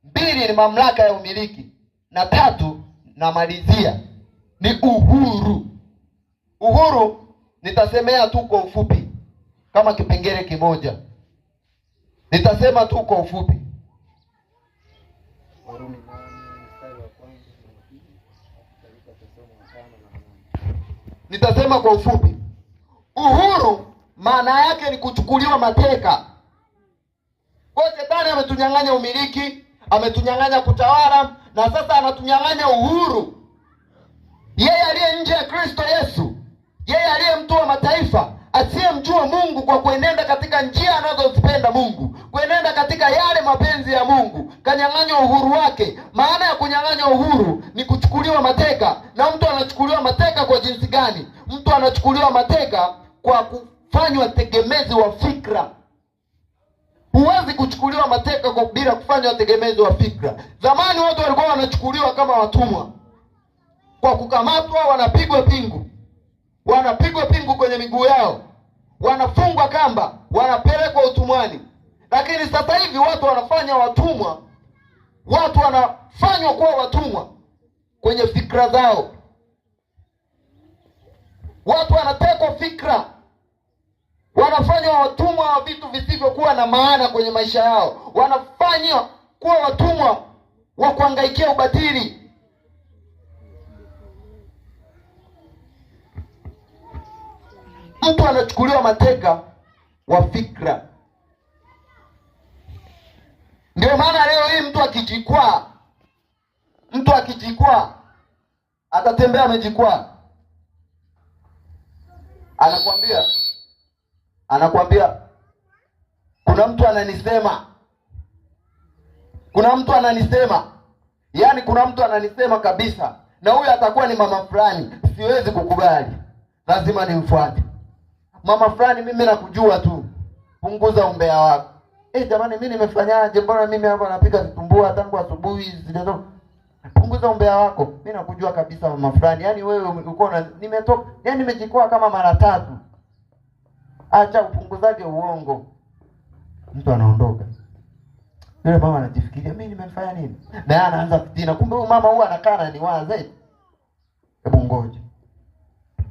A: mbili ni mamlaka ya umiliki, na tatu namalizia ni uhuru. Uhuru nitasemea tu kwa ufupi kama kipengele kimoja. Nitasema tu kwa ufupi. Nitasema kwa ufupi. Uhuru maana yake ni kuchukuliwa mateka. Kwa shetani ametunyang'anya umiliki, ametunyang'anya kutawala, na sasa anatunyang'anya uhuru. Yeye aliye nje ya Kristo Yesu, yeye aliye mtu wa mataifa, asiyemjua Mungu kwa kuenenda katika njia anazozipenda Mungu, kuenenda katika yale mapenzi ya Mungu, kanyang'anywa uhuru wake. Maana ya kunyang'anywa uhuru ni kuchukuliwa mateka. Na mtu anachukuliwa mateka kwa jinsi gani? Mtu anachukuliwa mateka kwa kufanywa tegemezi wa fikra. Huwezi kuchukuliwa mateka kwa bila kufanywa tegemezi wa fikra. Zamani watu walikuwa wanachukuliwa kama watumwa, kwa kukamatwa, wanapigwa pingu, wanapigwa pingu kwenye miguu yao, wanafungwa kamba, wanapelekwa utumwani. Lakini sasa hivi watu wanafanya watumwa, watu wanafanywa kuwa watumwa kwenye fikra zao. Watu wanatekwa fikra, wanafanywa watumwa wa vitu visivyokuwa na maana kwenye maisha yao, wanafanywa kuwa watumwa wa kuhangaikia ubatili. Mtu anachukuliwa mateka wa fikra. Ndio maana leo hii mtu akijikwaa atatembea amejikwaa, anakuambia kuna mtu ananisema, yaani kuna mtu ananisema kabisa, na huyu atakuwa ni mama fulani, siwezi kukubali, lazima nimfuate. Mama fulani, mimi nakujua tu, punguza umbea wako. Jamani, mimi nimefanyaje? Mbona mimi hapa napika vitumbua tangu asubuhi sijato? Punguza umbea wako. Mimi nakujua kabisa mama fulani. Yaani wewe uko na nimetoka, yaani nimejikoa kama mara 3. Acha upunguzaje uongo. Mtu anaondoka. Yule mama anajifikiria, mimi nimefanya nini? Na yeye anaanza fitina. Kumbe huyu mama huwa anakaa na niwaze. Hebu ngoja.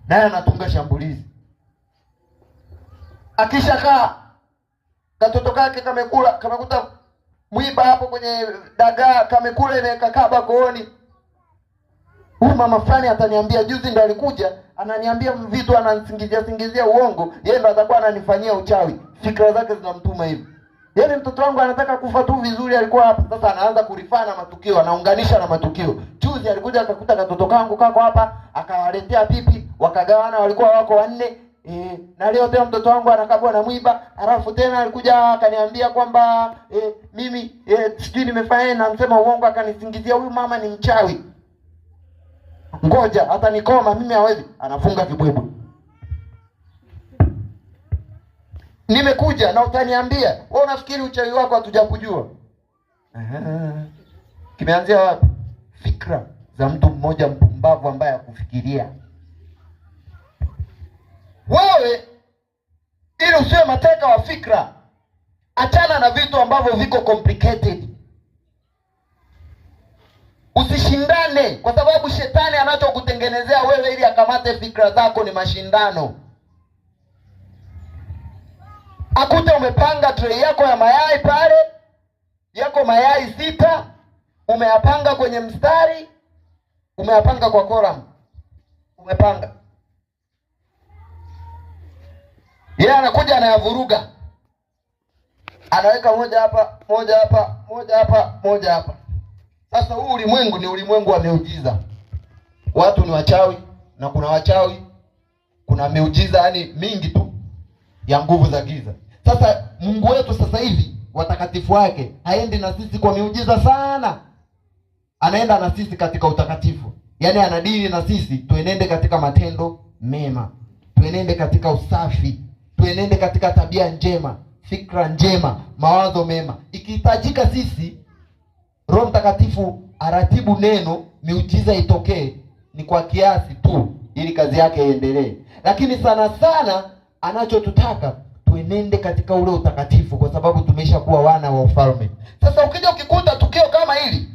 A: Na yeye anatunga shambulizi. Akishakaa katoto kake kamekuta mwiba hapo kwenye dagaa, kamekula ile kakaba kooni. Huyu mama fulani ataniambia, juzi ndo alikuja ananiambia vitu, ananisingizia uongo, yeye ndo atakuwa ananifanyia uchawi. Fikra zake zinamtuma hivi. Yaani mtoto wangu anataka kufa tu vizuri, alikuwa hapa. Sasa anaanza kurifana matukio, anaunganisha na matukio. Juzi alikuja akakuta katoto kangu kako hapa, akawaletea pipi, wakagawana, walikuwa wako 4. Na leo tena mtoto wangu anakabwa na mwiba, alafu tena alikuja akaniambia kwamba mimi sijui nimefanya na msema uongo, akanisingizia huyu mama ni mchawi. Ngoja hata nikoma mimi hawezi, anafunga kibwebwe. Nimekuja na utaniambia, wewe unafikiri uchawi wako hatujakujua? Kimeanzia wapi? Fikra za mtu mmoja mpumbavu ambaye hakufikiria. Wewe ili usiwe mateka wa fikra, achana na vitu ambavyo viko complicated. Usishindane, kwa sababu shetani anachokutengenezea wewe ili akamate fikra zako ni mashindano. Akute umepanga tray yako ya mayai pale, yako mayai 6, umeyapanga kwenye mstari, umeyapanga kwa column, umepanga. Yeye anakuja anayavuruga, anaweka moja hapa, moja hapa, moja hapa, moja hapa. Sasa huu ulimwengu ni ulimwengu wa miujiza. Watu ni wachawi, na kuna wachawi, kuna miujiza yani mingi tu ya nguvu za giza. Sasa Mungu wetu sasa hivi, watakatifu wake, haendi na sisi kwa miujiza sana, anaenda na sisi katika utakatifu. Yaani anadili na sisi tuenende katika matendo mema, tuenende katika usafi, tuenende katika tabia njema, fikra njema, mawazo mema. Ikihitajika sisi Roho Mtakatifu aratibu neno, miujiza itokee, ni kwa kiasi tu ili kazi yake iendelee. Lakini sana sana anachotutaka tuenende katika ule utakatifu, kwa sababu tumeshakuwa wana wa ufalme. Sasa ukija ukikuta tukio kama hili,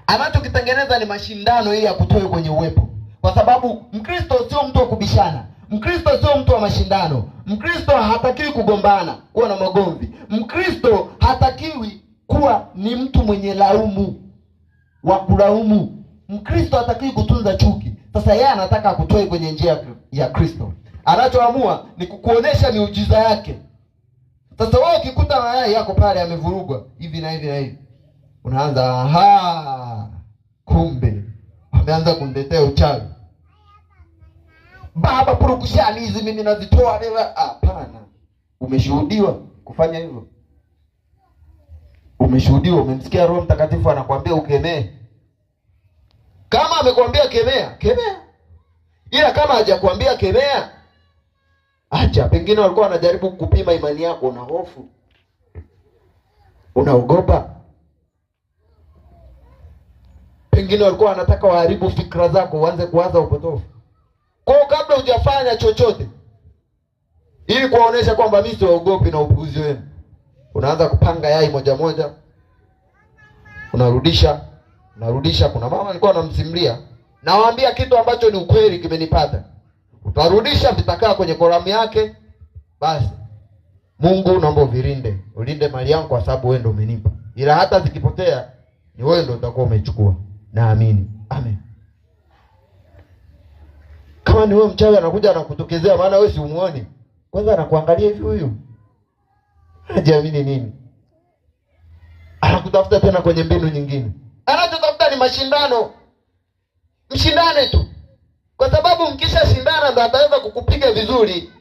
A: anachokitengeneza ni mashindano ili akutoe kwenye uwepo. Kwa sababu Mkristo sio mtu wa kubishana. Mkristo sio mtu wa mashindano. Mkristo hatakiwi kugombana, kuwa na magomvi. Mkristo hatakiwi kuwa ni mtu mwenye laumu, wa kulaumu. Mkristo hatakiwi kutunza chuki. Sasa yeye anataka akutoe kwenye njia ya Kristo. Anachoamua ni kukuonesha miujiza yake. Sasa wewe ukikuta mayai yako pale yamevurugwa hivi na hivi na hivi, unaanza aha, kumbe ameanza kumtetea uchawi. Baba, purukushani hizi mimi nazitoa wewe. Hapana. Umeshuhudiwa kufanya hivyo? Umeshuhudiwa, umemsikia Roho Mtakatifu anakuambia ukemee. Kama amekwambia kemea, kemea. Ila kama hajakwambia kemea, acha. Pengine walikuwa wanajaribu kupima imani yako, una hofu, unaogopa. Pengine walikuwa wanataka waharibu fikra zako, uanze kuwaza upotofu. Kwa hiyo kabla hujafanya chochote, ili kuwaonesha kwamba mimi siwaogopi na upuuzi wenu, unaanza kupanga yai moja moja, unarudisha. Kuna mama alikuwa anamsimulia, nawaambia kitu ambacho ni ukweli, kimenipata. Utarudisha, vitakaa kwenye kolamu yake. Basi Mungu naomba ulinde mali yangu, kwa sababu wewe ndio umenipa. Ila hata zikipotea ni wewe ndio utakuwa umechukua. Naamini. Amen. Kama ni wewe mchawi anakuja anakutokezea, maana wewe si umuoni. Kwanza anakuangalia hivi, huyu hajiamini nini? Anakutafuta tena kwenye mbinu nyingine. Anachotafuta ni mashindano. Mshindane tu. Kwa sababu mkisha shindana ndo ataweza kukupiga vizuri.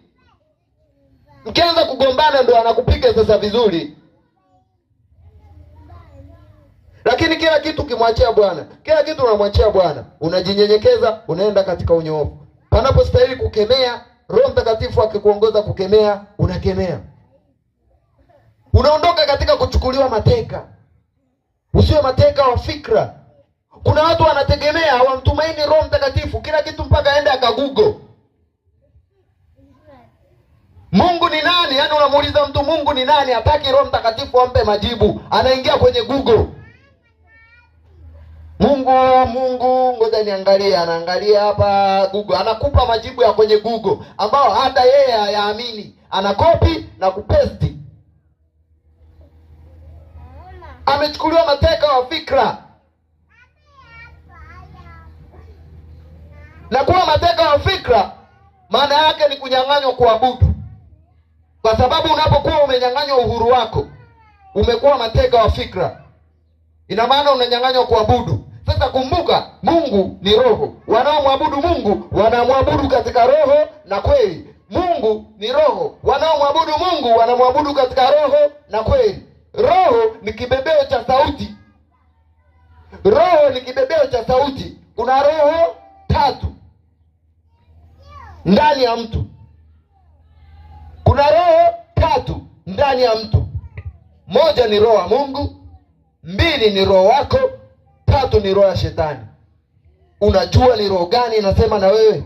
A: Mkianza kugombana ndo anakupiga sasa vizuri. Lakini kila kitu kimwachia Bwana. Kila kitu unamwachia Bwana. Unajinyenyekeza, unaenda katika unyoofu. Panapostahili kukemea, Roho Mtakatifu akikuongoza kukemea, unakemea. Unaondoka katika kuchukuliwa mateka. Usiwe mateka wa fikra. Kuna watu wanategemea, hawamtumaini Roho Mtakatifu, kila kitu mpaka aende akagoogle. Mungu ni nani? Yaani unamuuliza mtu Mungu ni nani, hataki Roho Mtakatifu ampe majibu. Anaingia kwenye Google. Mungu, ngoja niangalie, anaangalia hapa Google, anakupa majibu ya kwenye Google ambao hata yeye hayaamini. Anakopi na kupesti. Amechukuliwa mateka wa fikra. Na kuwa mateka wa fikra maana yake ni kunyang'anywa kuabudu. Kwa sababu unapokuwa umenyang'anywa uhuru wako, umekuwa mateka wa fikra. Ina maana unanyang'anywa kuabudu. Sasa kumbuka, Mungu ni roho. Wanaomwabudu Mungu wanamwabudu katika roho na kweli. Mungu ni roho. Wanaomwabudu Mungu wanamwabudu katika roho na kweli. Roho ni kibebeo cha sauti. Roho ni kibebeo cha sauti. Kuna roho 3 ndani ya mtu. Kuna roho 3 ndani ya mtu. Moja ni roho wa Mungu, 2 ni roho wako, 3 ni roho ya shetani. Unajua ni roho gani inasema na wewe?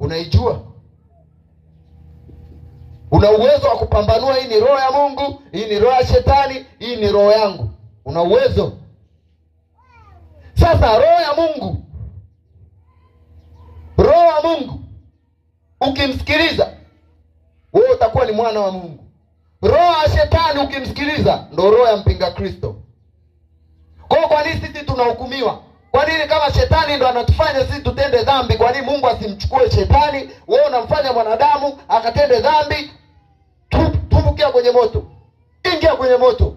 A: Unaijua? Una uwezo wa kupambanua hii ni roho ya Mungu, hii ni roho ya shetani, hii ni roho yangu? Una uwezo? Sasa roho ya Mungu, roho wa Mungu ukimsikiliza wewe utakuwa ni mwana wa Mungu. Roho ya shetani ukimsikiliza ndio roho ya mpinga Kristo. Kwa nini sisi tunahukumiwa? Kwa nini kama shetani ndo anatufanya sisi tutende dhambi, kwa nini Mungu asimchukue shetani? Wewe unamfanya mwanadamu akatende dhambi, tumbukia kwenye moto. Ingia kwenye moto.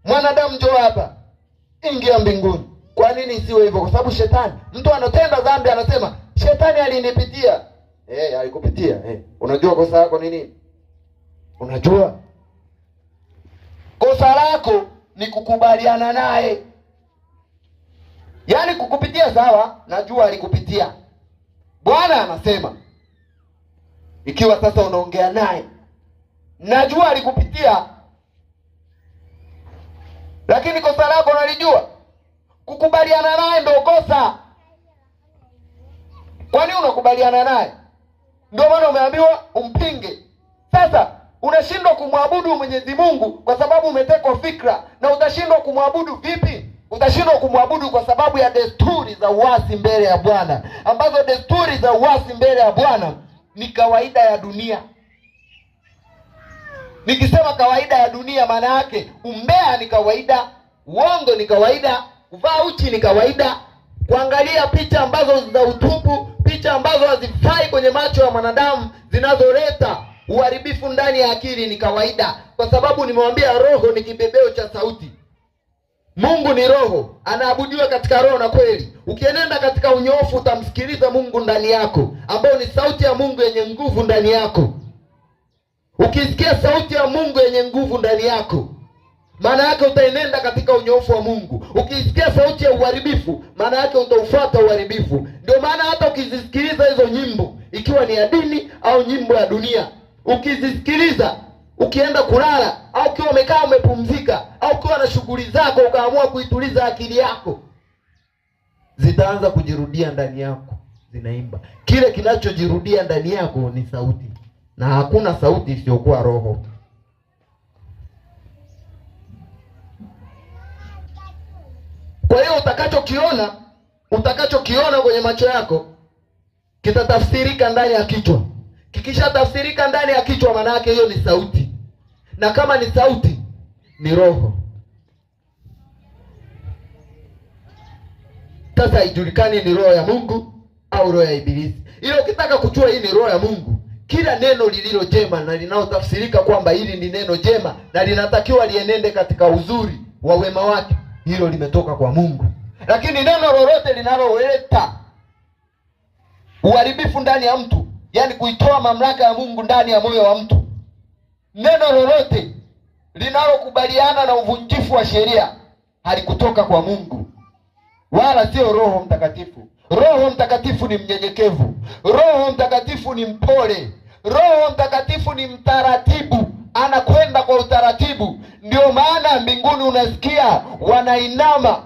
A: Mwanadamu njoo hapa, ingia mbinguni. Kwa nini isiwe hivyo? Kwa sababu shetani, mtu anatenda dhambi anasema shetani alinipitia. Alikupitia. Unajua kosa lako ni nini? Unajua kosa lako ni kukubaliana naye. Yaani kukupitia sawa, najua alikupitia. Bwana anasema ikiwa sasa unaongea naye, najua alikupitia, lakini kosa lako unalijua. Kukubaliana naye ndio kosa. Kwa nini unakubaliana naye? Ndio maana umeambiwa umpinge. Sasa unashindwa kumwabudu Mwenyezi Mungu kwa sababu umetekwa fikra. Na utashindwa kumwabudu vipi? Utashindwa kumwabudu kwa sababu ya desturi za uasi mbele ya Bwana, ambazo desturi za uasi mbele ya Bwana ni kawaida ya dunia. Nikisema kawaida ya dunia, maana yake umbea ni kawaida, uongo ni kawaida, kuvaa uchi ni kawaida, kuangalia picha ambazo za utupu, picha ambazo hazifai kwenye macho ya mwanadamu, zinazoleta uharibifu ndani ya akili ni kawaida. Kwa sababu nimewambia roho ni kibebeo cha sauti. Mungu ni roho, anaabudiwa katika roho na kweli. Ukienenda katika unyoofu utamsikiliza Mungu ndani yako, ambayo ni sauti ya Mungu yenye nguvu ndani yako. Ukisikia sauti ya Mungu yenye nguvu ndani yako, maana yake utaenenda katika unyoofu wa Mungu. Ukisikia sauti ya uharibifu, maana yake utaufuata uharibifu. Ndio maana hata ukizisikiliza hizo nyimbo, ikiwa ni ya dini au nyimbo ya dunia, ukizisikiliza ukienda kulala au ukiwa umekaa umepumzika au ukiwa na shughuli zako ukaamua kuituliza akili yako, zitaanza kujirudia ndani yako, zinaimba. Kile kinachojirudia ndani yako ni sauti, na hakuna sauti isiyokuwa roho. Kwa hiyo utakachokiona kwenye macho yako kitatafsirika ndani ya kichwa. Kikisha tafsirika ndani ya kichwa, maana yake hiyo ni sauti. Na kama ni sauti, ni roho. Sasa haijulikani ni roho ya Mungu au roho ya Ibilisi. Ile ukitaka kujua hii ni roho ya Mungu, kila neno lililo jema na linalotafsirika kwamba hili ni neno jema na linatakiwa lienende katika uzuri wa wema wake, hilo limetoka kwa Mungu. Lakini neno lolote linaloleta uharibifu ndani ya mtu, yaani kuitoa mamlaka ya Mungu ndani ya moyo wa mtu, neno lolote linalokubaliana na uvunjifu wa sheria, halikutoka kwa Mungu, wala sio Roho Mtakatifu. Roho Mtakatifu ni mnyenyekevu. Roho Mtakatifu ni mpole. Roho Mtakatifu ni mtaratibu, anakwenda kwa utaratibu. Ndio maana mbinguni unasikia wanainama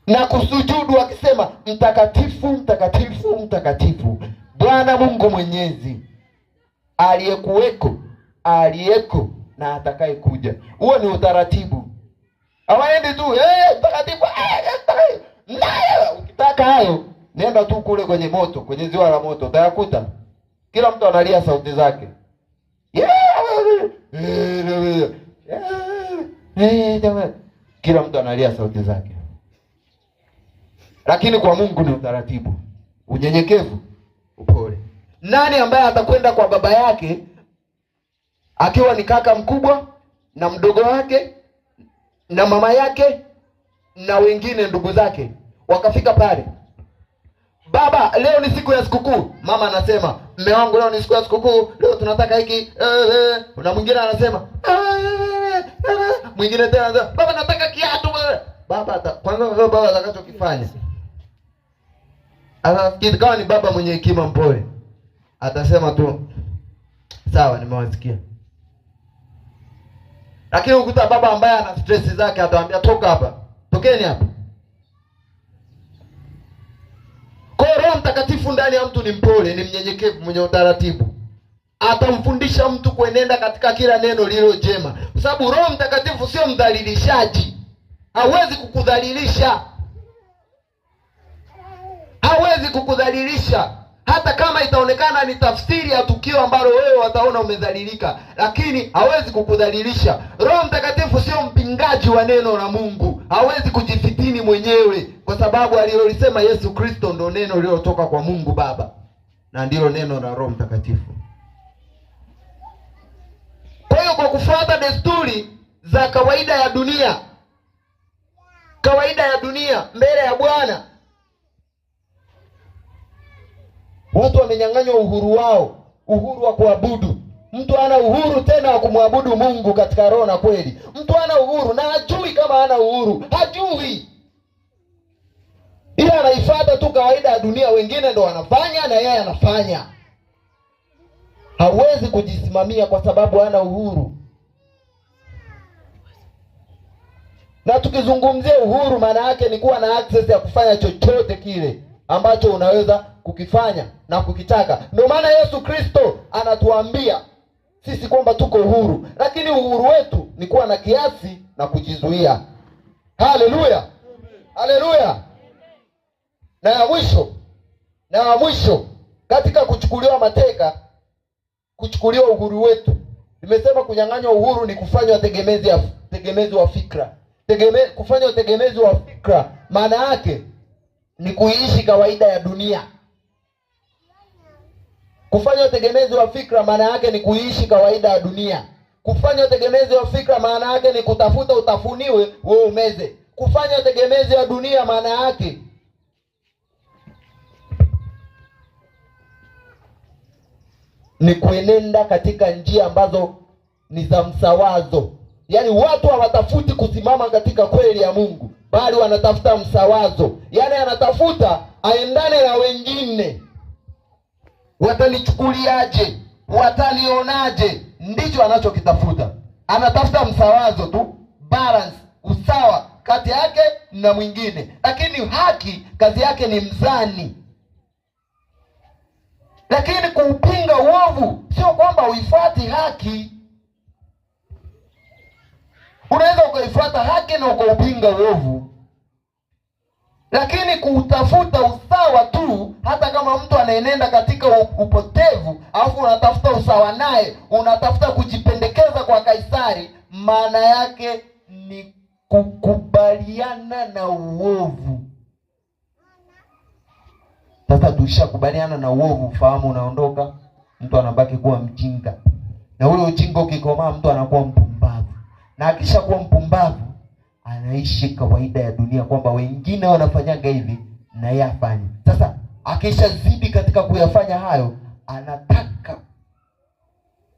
A: na kusujudu wakisema, mtakatifu, mtakatifu, mtakatifu, Bwana Mungu Mwenyezi, aliyekuweko, aliyeko na atakaye kuja. Huo ni utaratibu. Hawaendi tu mtakatifu. Nayo ukitaka hayo, nenda tu kule kwenye moto, kwenye ziwa la moto, utayakuta kila mtu analia sauti zake. Kila mtu analia sauti zake. Lakini kwa Mungu ni utaratibu, unyenyekevu, upole. Nani ambaye atakwenda kwa baba yake akiwa ni kaka mkubwa na mdogo wake na mama yake na wengine ndugu zake, wakafika pale, baba, leo ni siku ya sikukuu. Mama anasema, mme wangu, leo ni siku ya sikukuu, leo tunataka hiki. Na mwingine anasema, mwingine tena anasema, baba, nataka kiatu. Baba atakachokifanya, kama ni baba mwenye hekima mpole, atasema tu, sawa, nimewasikia. Lakini ukuta baba ambaye ana stress zake atawaambia toka hapa, tokeni hapa. Kwa Roho Mtakatifu ndani ya mtu ni mpole, ni mnyenyekevu, mwenye utaratibu. Atamfundisha mtu kuenenda katika kila neno lililo jema. Kwa sababu Roho Mtakatifu sio mdhalilishaji. Hawezi kukudhalilisha. Hawezi kukudhalilisha. Hata kama itaonekana ni tafsiri ya tukio ambalo wewe wataona umedhalilika, lakini hawezi kukudhalilisha. Roho Mtakatifu sio mpingaji wa neno la Mungu. Hawezi kujifitini mwenyewe, kwa sababu alilolisema Yesu Kristo ndo neno lililotoka kwa Mungu Baba, na ndilo neno la Roho Mtakatifu. Kwa hiyo kwa kufuata desturi za kawaida ya dunia, mbele ya Bwana, watu wamenyang'anywa uhuru wao, uhuru wa kuabudu. Mtu hana uhuru tena wa kumwabudu Mungu katika roho na kweli. Mtu hana uhuru, na hajui kama hana uhuru. Hajui. Ila anaifuata tu kawaida ya dunia, wengine ndo wanafanya na yeye anafanya. Hawezi kujisimamia kwa sababu hana uhuru. Na tukizungumzia uhuru, maana yake ni kuwa na access ya kufanya chochote kile ambacho unaweza kukifanya na kukitaka. Ndio maana Yesu Kristo anatuambia sisi kwamba tuko uhuru, lakini uhuru wetu ni kuwa na kiasi na kujizuia. Haleluya. Haleluya. Na ya mwisho katika kuchukuliwa mateka, kuchukuliwa uhuru wetu. Nimesema kunyang'anywa uhuru ni kufanywa tegemezi wa fikra. Kufanywa tegemezi wa fikra maana yake ni kuishi kawaida ya dunia. Kufanywa tegemezi wa fikra maana yake ni kuishi kawaida ya dunia. Kufanywa tegemezi wa fikra maana yake ni kutafuta utafuniwe wewe umeze. Kufanywa tegemezi wa dunia maana yake ni kuenenda katika njia ambazo ni za msawazo. Yaani watu hawatafuti kusimama katika kweli ya Mungu, bali wanatafuta msawazo. Yaani anatafuta aendane na wengine. Watanichukuliaje? Watanionaje? Ndicho anachokitafuta. Anatafuta msawazo tu, balance, usawa kati yake na mwingine. Lakini haki kazi yake ni mzani. Lakini kuupinga uovu sio kwamba uifuati haki. Unaweza ukaifuata haki na ukaupinga uovu. Lakini kuutafuta usawa tu, hata kama mtu anaenenda katika upotevu, alafu unatafuta usawa naye, unatafuta kujipendekeza kwa Kaisari, maana yake ni kukubaliana na uovu. Sasa tushakubaliana na uovu, ufahamu unaondoka, mtu anabaki kuwa mjinga. Na ule ujinga ukikomaa, mtu anakuwa mpumbavu. Na akisha kuwa mpumbavu, anaishi kawaida ya dunia, kwamba wengine wanafanyaga hivi na yeye afanye. Sasa akishazidi katika kuyafanya hayo,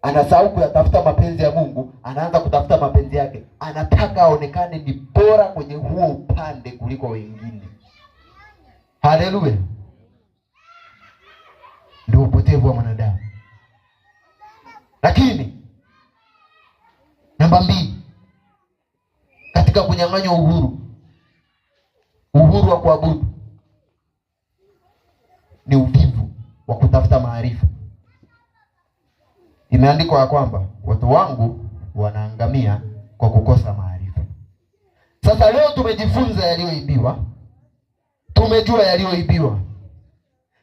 A: anasahau kuyatafuta mapenzi ya Mungu, anaanza kutafuta mapenzi yake. Anataka aonekane ni bora kwenye huo upande kuliko wengine. Haleluya. Ndio upotevu wa mwanadamu. Lakini namba 2, katika kunyang'anywa uhuru wa kuabudu, ni uvivu wa kutafuta maarifa. Imeandikwa ya kwamba watu wangu wanaangamia kwa kukosa maarifa. Sasa leo tumejifunza yaliyoibiwa, tumejua yaliyoibiwa.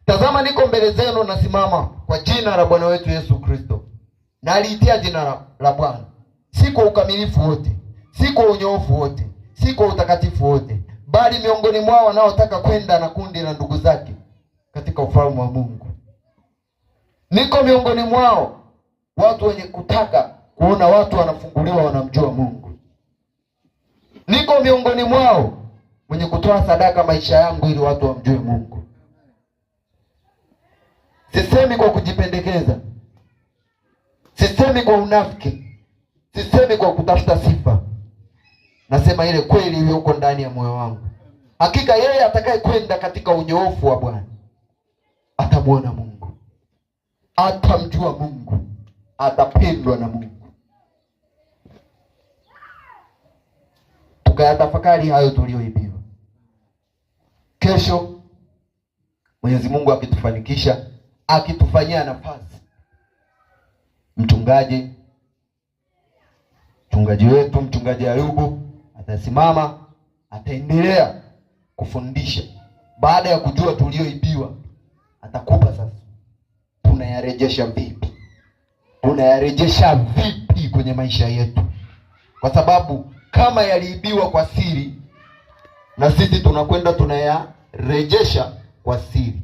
A: Tazama, niko mbele zenu, nasimama kwa jina la Bwana wetu Yesu Kristo. Na aliitia jina la Bwana, si kwa ukamilifu wote, si kwa unyoofu wote, si kwa utakatifu wote, bali miongoni mwao wanaotaka kwenda na kundi la ndugu zake katika ufalme wa Mungu. Niko miongoni mwao, watu wenye kutaka kuona watu wanafunguliwa, wanamjua Mungu. Niko miongoni mwao mwenye kutoa sadaka maisha yangu ili watu wamjue Mungu. Sisemi kwa kujipendekeza, sisemi kwa unafiki, sisemi kwa kutafuta sifa. Nasema ile kweli iliyoko ndani ya moyo wangu. Hakika yeye atakaye kwenda katika unyoofu wa Bwana atamuona Mungu, atamjua Mungu, atapendwa na Mungu. tukayatafakari hayo tulioibiwa. Kesho Mwenyezi Mungu akitufanikisha, akitufanyia nafasi, mchungaji wetu, mchungaji Ayubu atasimama, ataendelea kufundisha. Baada ya kujua tulioibiwa, atakupa sasa tunayarejesha vipi, kwenye maisha yetu, kwa sababu kama yaliibiwa kwa siri, na sisi tunakwenda tunayarejesha kwa siri.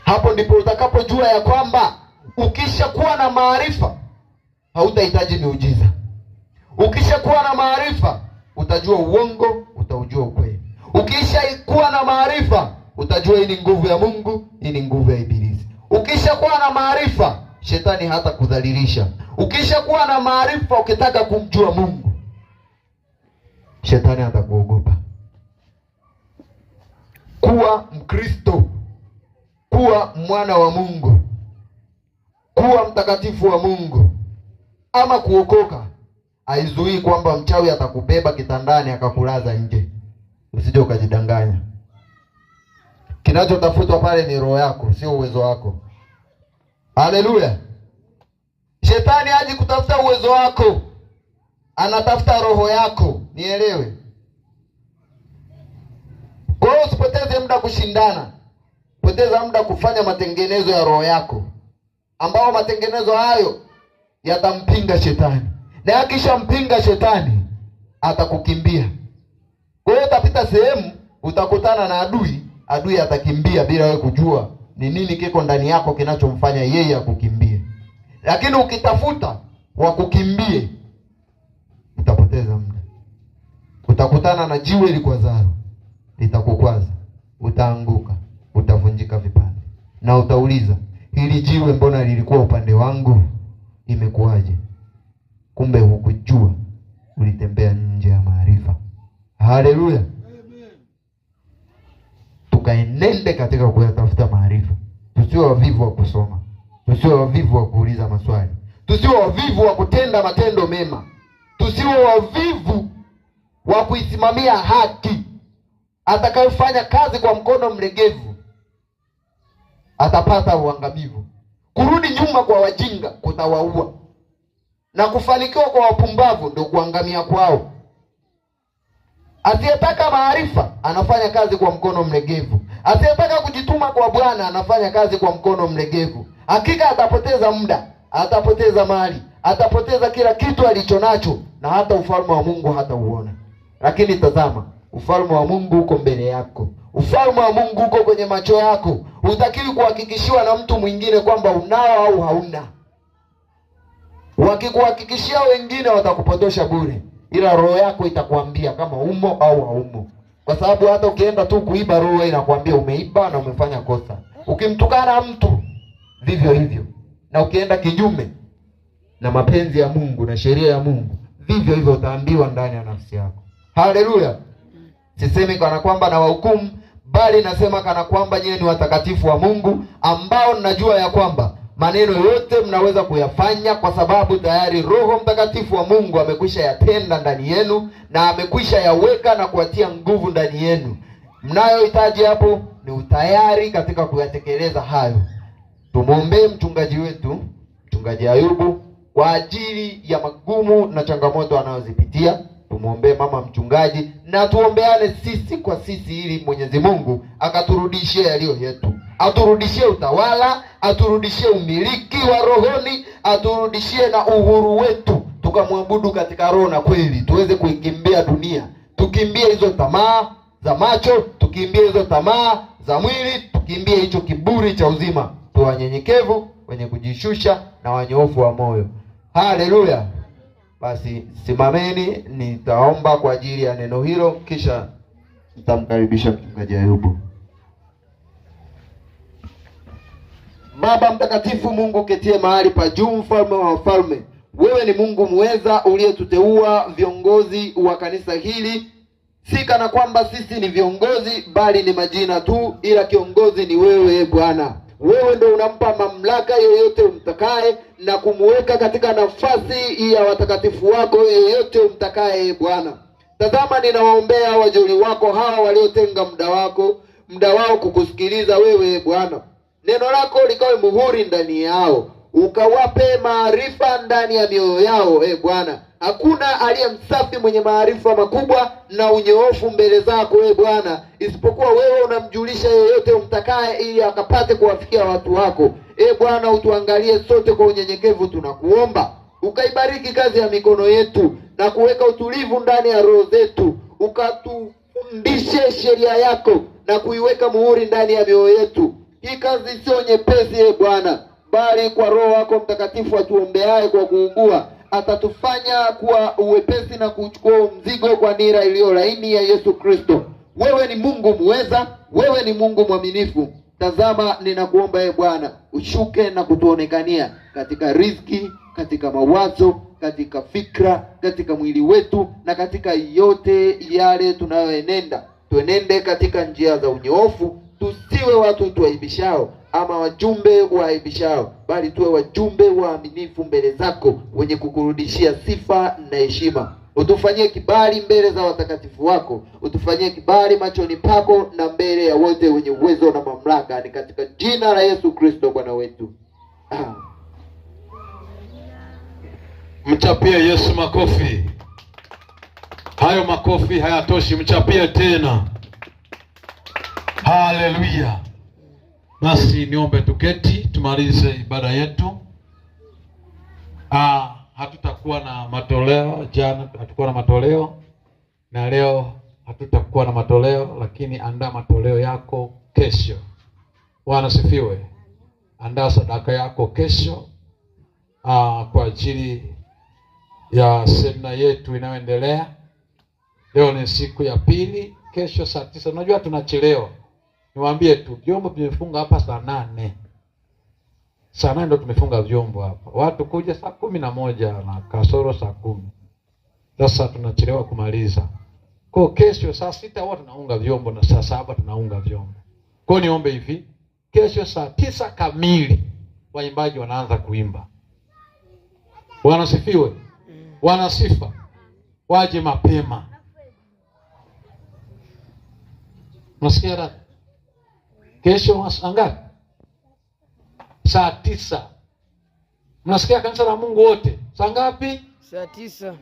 A: Hapo ndipo utakapojua ya kwamba ukishakuwa na maarifa hautahitaji miujiza. Ukishakuwa na maarifa utajua uongo, utaujua ukweli. Ukishakuwa na maarifa utajua hii ni nguvu ya Mungu, hii ni nguvu ya Ibilisi. Ukishakuwa na maarifa shetani hata kudhalilisha. Ukishakuwa na maarifa, ukitaka kumjua Mungu, shetani hatakuogopa. Kuwa Mkristo, kuwa mwana wa Mungu, kuwa mtakatifu wa Mungu, ama kuokoka, haizuii kwamba mchawi atakubeba kitandani akakulaza nje. Usije ukajidanganya. Kinachotafutwa pale ni roho yako, sio uwezo wako. Haleluya. Shetani haji kutafuta uwezo wako, anatafuta roho yako. Nielewe. Kwa hiyo usipoteze muda kushindana. Poteza muda kufanya matengenezo ya roho yako, ambao matengenezo hayo yatampinga shetani. Na akishampinga shetani atakukimbia. Kwa hiyo utapita sehemu, utakutana na adui atakimbia bila wewe kujua ni nini kiko ndani yako kinachomfanya yeye akukimbie. Lakini ukitafuta wakukimbie, utapoteza muda. Utakutana na jiwe likwazaro, litakukwaza, utaanguka, utavunjika vipande. Na utauliza, hili jiwe mbona lilikuwa upande wangu? Imekuwaje? Kumbe hukujua, ulitembea nje ya maarifa. Haleluya. Tukaenende katika kuyatafuta maarifa. Tusiwe wavivu wa kusoma, tusiwe wavivu wa kuuliza maswali, tusiwe wavivu wa kutenda matendo mema, tusiwe wavivu wa kuisimamia haki. Atakayefanya kazi kwa mkono mlegevu atapata uangamivu. Kurudi nyuma kwa wajinga kutawaua, na kufanikiwa kwa wapumbavu ndio kuangamia kwao. Asiyetaka maarifa anafanya kazi kwa mkono mlegevu. Asiyetaka kujituma kwa Bwana anafanya kazi kwa mkono mlegevu. Hakika atapoteza muda, atapoteza mali, atapoteza kila kitu alichonacho, na hata ufalme wa Mungu hatauona. Lakini tazama, ufalme wa Mungu uko mbele yako. Ufalme wa Mungu uko kwenye macho yako. Hutakiwi kuhakikishiwa na mtu mwingine kwamba unao au hauna. Wakikuhakikishia wengine watakupotosha bure, ila roho yako itakwambia kama umo au haumo. Kwa sababu hata ukienda tu kuiba, roho inakwambia umeiba na umefanya kosa. Ukimtukana mtu vivyo hivyo, na ukienda kinyume na mapenzi ya Mungu na sheria ya Mungu, vivyo hivyo utaambiwa ndani ya nafsi yako. Haleluya. Sisemi kana kwamba na wahukumu, bali nasema kana kwamba nyinyi ni watakatifu wa Mungu, ambao ninajua ya kwamba maneno yote mnaweza kuyafanya kwa sababu tayari Roho Mtakatifu wa Mungu amekwisha yatenda ndani yenu, na amekwisha yaweka na kuatia nguvu ndani yenu. Mnayohitaji hapo ni utayari katika kuyatekeleza hayo. Tumuombee mchungaji wetu, Mchungaji Ayubu, kwa ajili ya magumu na changamoto anazozipitia. Tumuombee mama mchungaji, na tuombeane sisi kwa sisi, ili Mwenyezi Mungu akaturudishie yaliyo yetu. Aturudishie utawala, aturudishie umiliki wa rohoni, aturudishie na uhuru wetu, tukamwabudu katika roho na kweli. Tuweze kuikimbia dunia, tukimbie hizo tamaa za macho, tukimbie hizo tamaa za mwili, tukimbie hicho kiburi cha uzima. Tuwe wanyenyekevu, wenye kujishusha na wanyoofu wa moyo. Haleluya. Basi simameni, nitaomba kwa ajili ya neno hilo, kisha nitamkaribisha Mchungaji Ayubu. Baba mtakatifu, Mungu ketie mahali pa juu, mfalme wa wafalme, wewe ni Mungu muweza uliyetuteua viongozi wa kanisa hili. Si kana kwamba sisi ni viongozi, bali ni majina tu, ila kiongozi ni wewe Bwana. Wewe ndio unampa mamlaka yeyote umtakaye na kumuweka katika nafasi ya watakatifu wako yeyote umtakaye Bwana. Tazama, ninawaombea wajoli wako hawa waliotenga muda wao kukusikiliza wewe Bwana. Neno lako likawe muhuri ndani yao, ukawape maarifa ndani ya mioyo yao Bwana. Hakuna aliye msafi mwenye maarifa makubwa na unyoofu mbele zako Bwana, isipokuwa wewe unamjulisha yeyote umtakaye ili akapate kuwafikia watu wako. Bwana, utuangalie sote kwa unyenyekevu tunakuomba. Ukaibariki kazi ya mikono yetu na kuweka utulivu ndani ya roho zetu. Ukatufundishe sheria yako na kuiweka muhuri ndani ya mioyo yetu. Hii kazi sio nyepesi Bwana, bali kwa Roho wako Mtakatifu atuombeaye kwa kuugua atatufanya kuwa uwepesi na kuchukua mzigo kwa nira iliyo laini ya Yesu Kristo. Wewe ni Mungu muweza, wewe ni Mungu mwaminifu. Tazama, ninakuomba Bwana, ushuke na kutuonekania katika riziki, katika mawazo, katika fikra, katika mwili wetu na katika yote yale tunayoenenda. Tuenende katika njia za unyoofu, tusiwe watu tuaibishao ama wajumbe waaibishao, bali tuwe wajumbe waaminifu mbele zako, wenye kukurudishia sifa na heshima. Utufanyie kibali mbele za watakatifu wako, utufanyie kibali machoni pako na mbele ya wote wenye uwezo na mamlaka, ni katika jina la Yesu Kristo Bwana wetu.
B: Mchapie Yesu makofi. Hayo makofi hayatoshi, mchapie tena. Haleluya. Basi niombe tuketi tumalize ibada yetu. Hatutakuwa na matoleo. Jana hatukuwa na matoleo na leo hatutakuwa na matoleo, lakini andaa matoleo yako kesho. Bwana sifiwe. Andaa sadaka yako kesho kwa ajili ya semina yetu inayoendelea. Leo ni siku ya pili, kesho saa 9. Unajua tunachelewa. Niwaambie tu, vyombo vimefunga hapa saa 8. Saa 8 ndio tumefunga vyombo hapa. Watu kuja saa 11 na kasoro saa 10. Sasa tunachelewa kumaliza. Kwa kesho saa 6 huwa tunaunga vyombo na saa 7 tunaunga vyombo. Kwa niombe hivi, kesho saa 9 kamili waimbaji wanaanza kuimba. Bwana sifiwe. Bwana sifa. Waje mapema. Nasikia dada? Kesho ngapi? Saa 9. Mnasikia kanisa la Mungu wote? Saa ngapi?
C: Saa 9.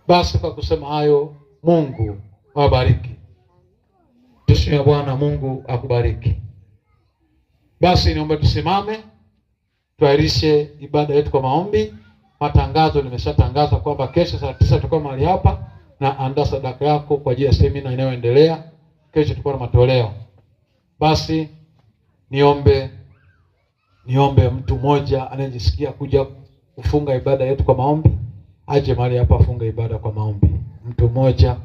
B: Basi kwa kusema hayo, Mungu awabariki. Yesu ya Bwana Mungu akubariki. Basi niombe tusimame, tuairishe ibada yetu kwa maombi. Matangazo nimeshatangaza kwamba kesho saa 9 tutakuwa mahali hapa, na andaa sadaka yako kwa ajili ya semina inayoendelea. Kesho tutakuwa na matoleo. Basi niombe mtu mmoja anayejisikia kuja kufunga ibada yetu kwa maombi, aje mahali hapa afunge ibada kwa maombi. Mtu mmoja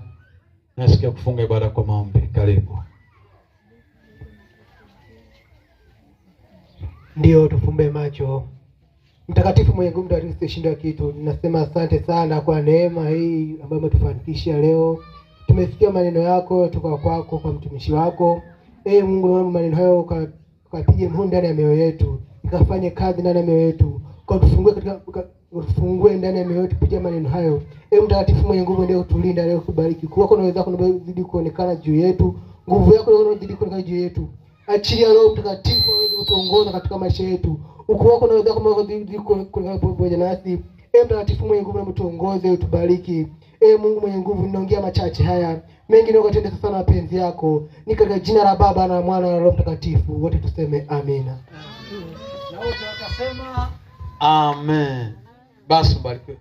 B: anayesikia kufunga ibada kwa maombi, karibu.
D: Ndio, tufumbe macho. Mtakatifu mwenye nguvu, mtakatifu shinda kitu, ninasema asante sana kwa neema hii ambayo umetufanikisha leo. Tumesikia maneno yako kutoka kwako kwa mtumishi wako. Mungu, naomba maneno hayo ukapige muhuri ndani ya mioyo yetu, ikafanye kazi ndani ya mioyo yetu, ufungue ndani ya mioyo yetu kupitia maneno hayo. Mtakatifu mwenye nguvu, ndio utulinda leo, kubariki kwako na wenzako, na zidi kuonekana juu yetu, nguvu yako ndio zidi kuonekana juu yetu. Achilia Roho Mtakatifu aweze kutuongoza katika maisha yetu, ukuu wako na wenzako ndio zidi kuonekana pamoja nasi. Mtakatifu mwenye nguvu, na mtuongoze, utubariki. Mungu mwenye nguvu, ninaongea machache haya, mengi ndio ukatende sasa na mapenzi yako, ni katika jina la Baba na Mwana na Roho Mtakatifu. Wote tuseme amina.
B: Na wote wakasema amen. Basi mbarikiwe.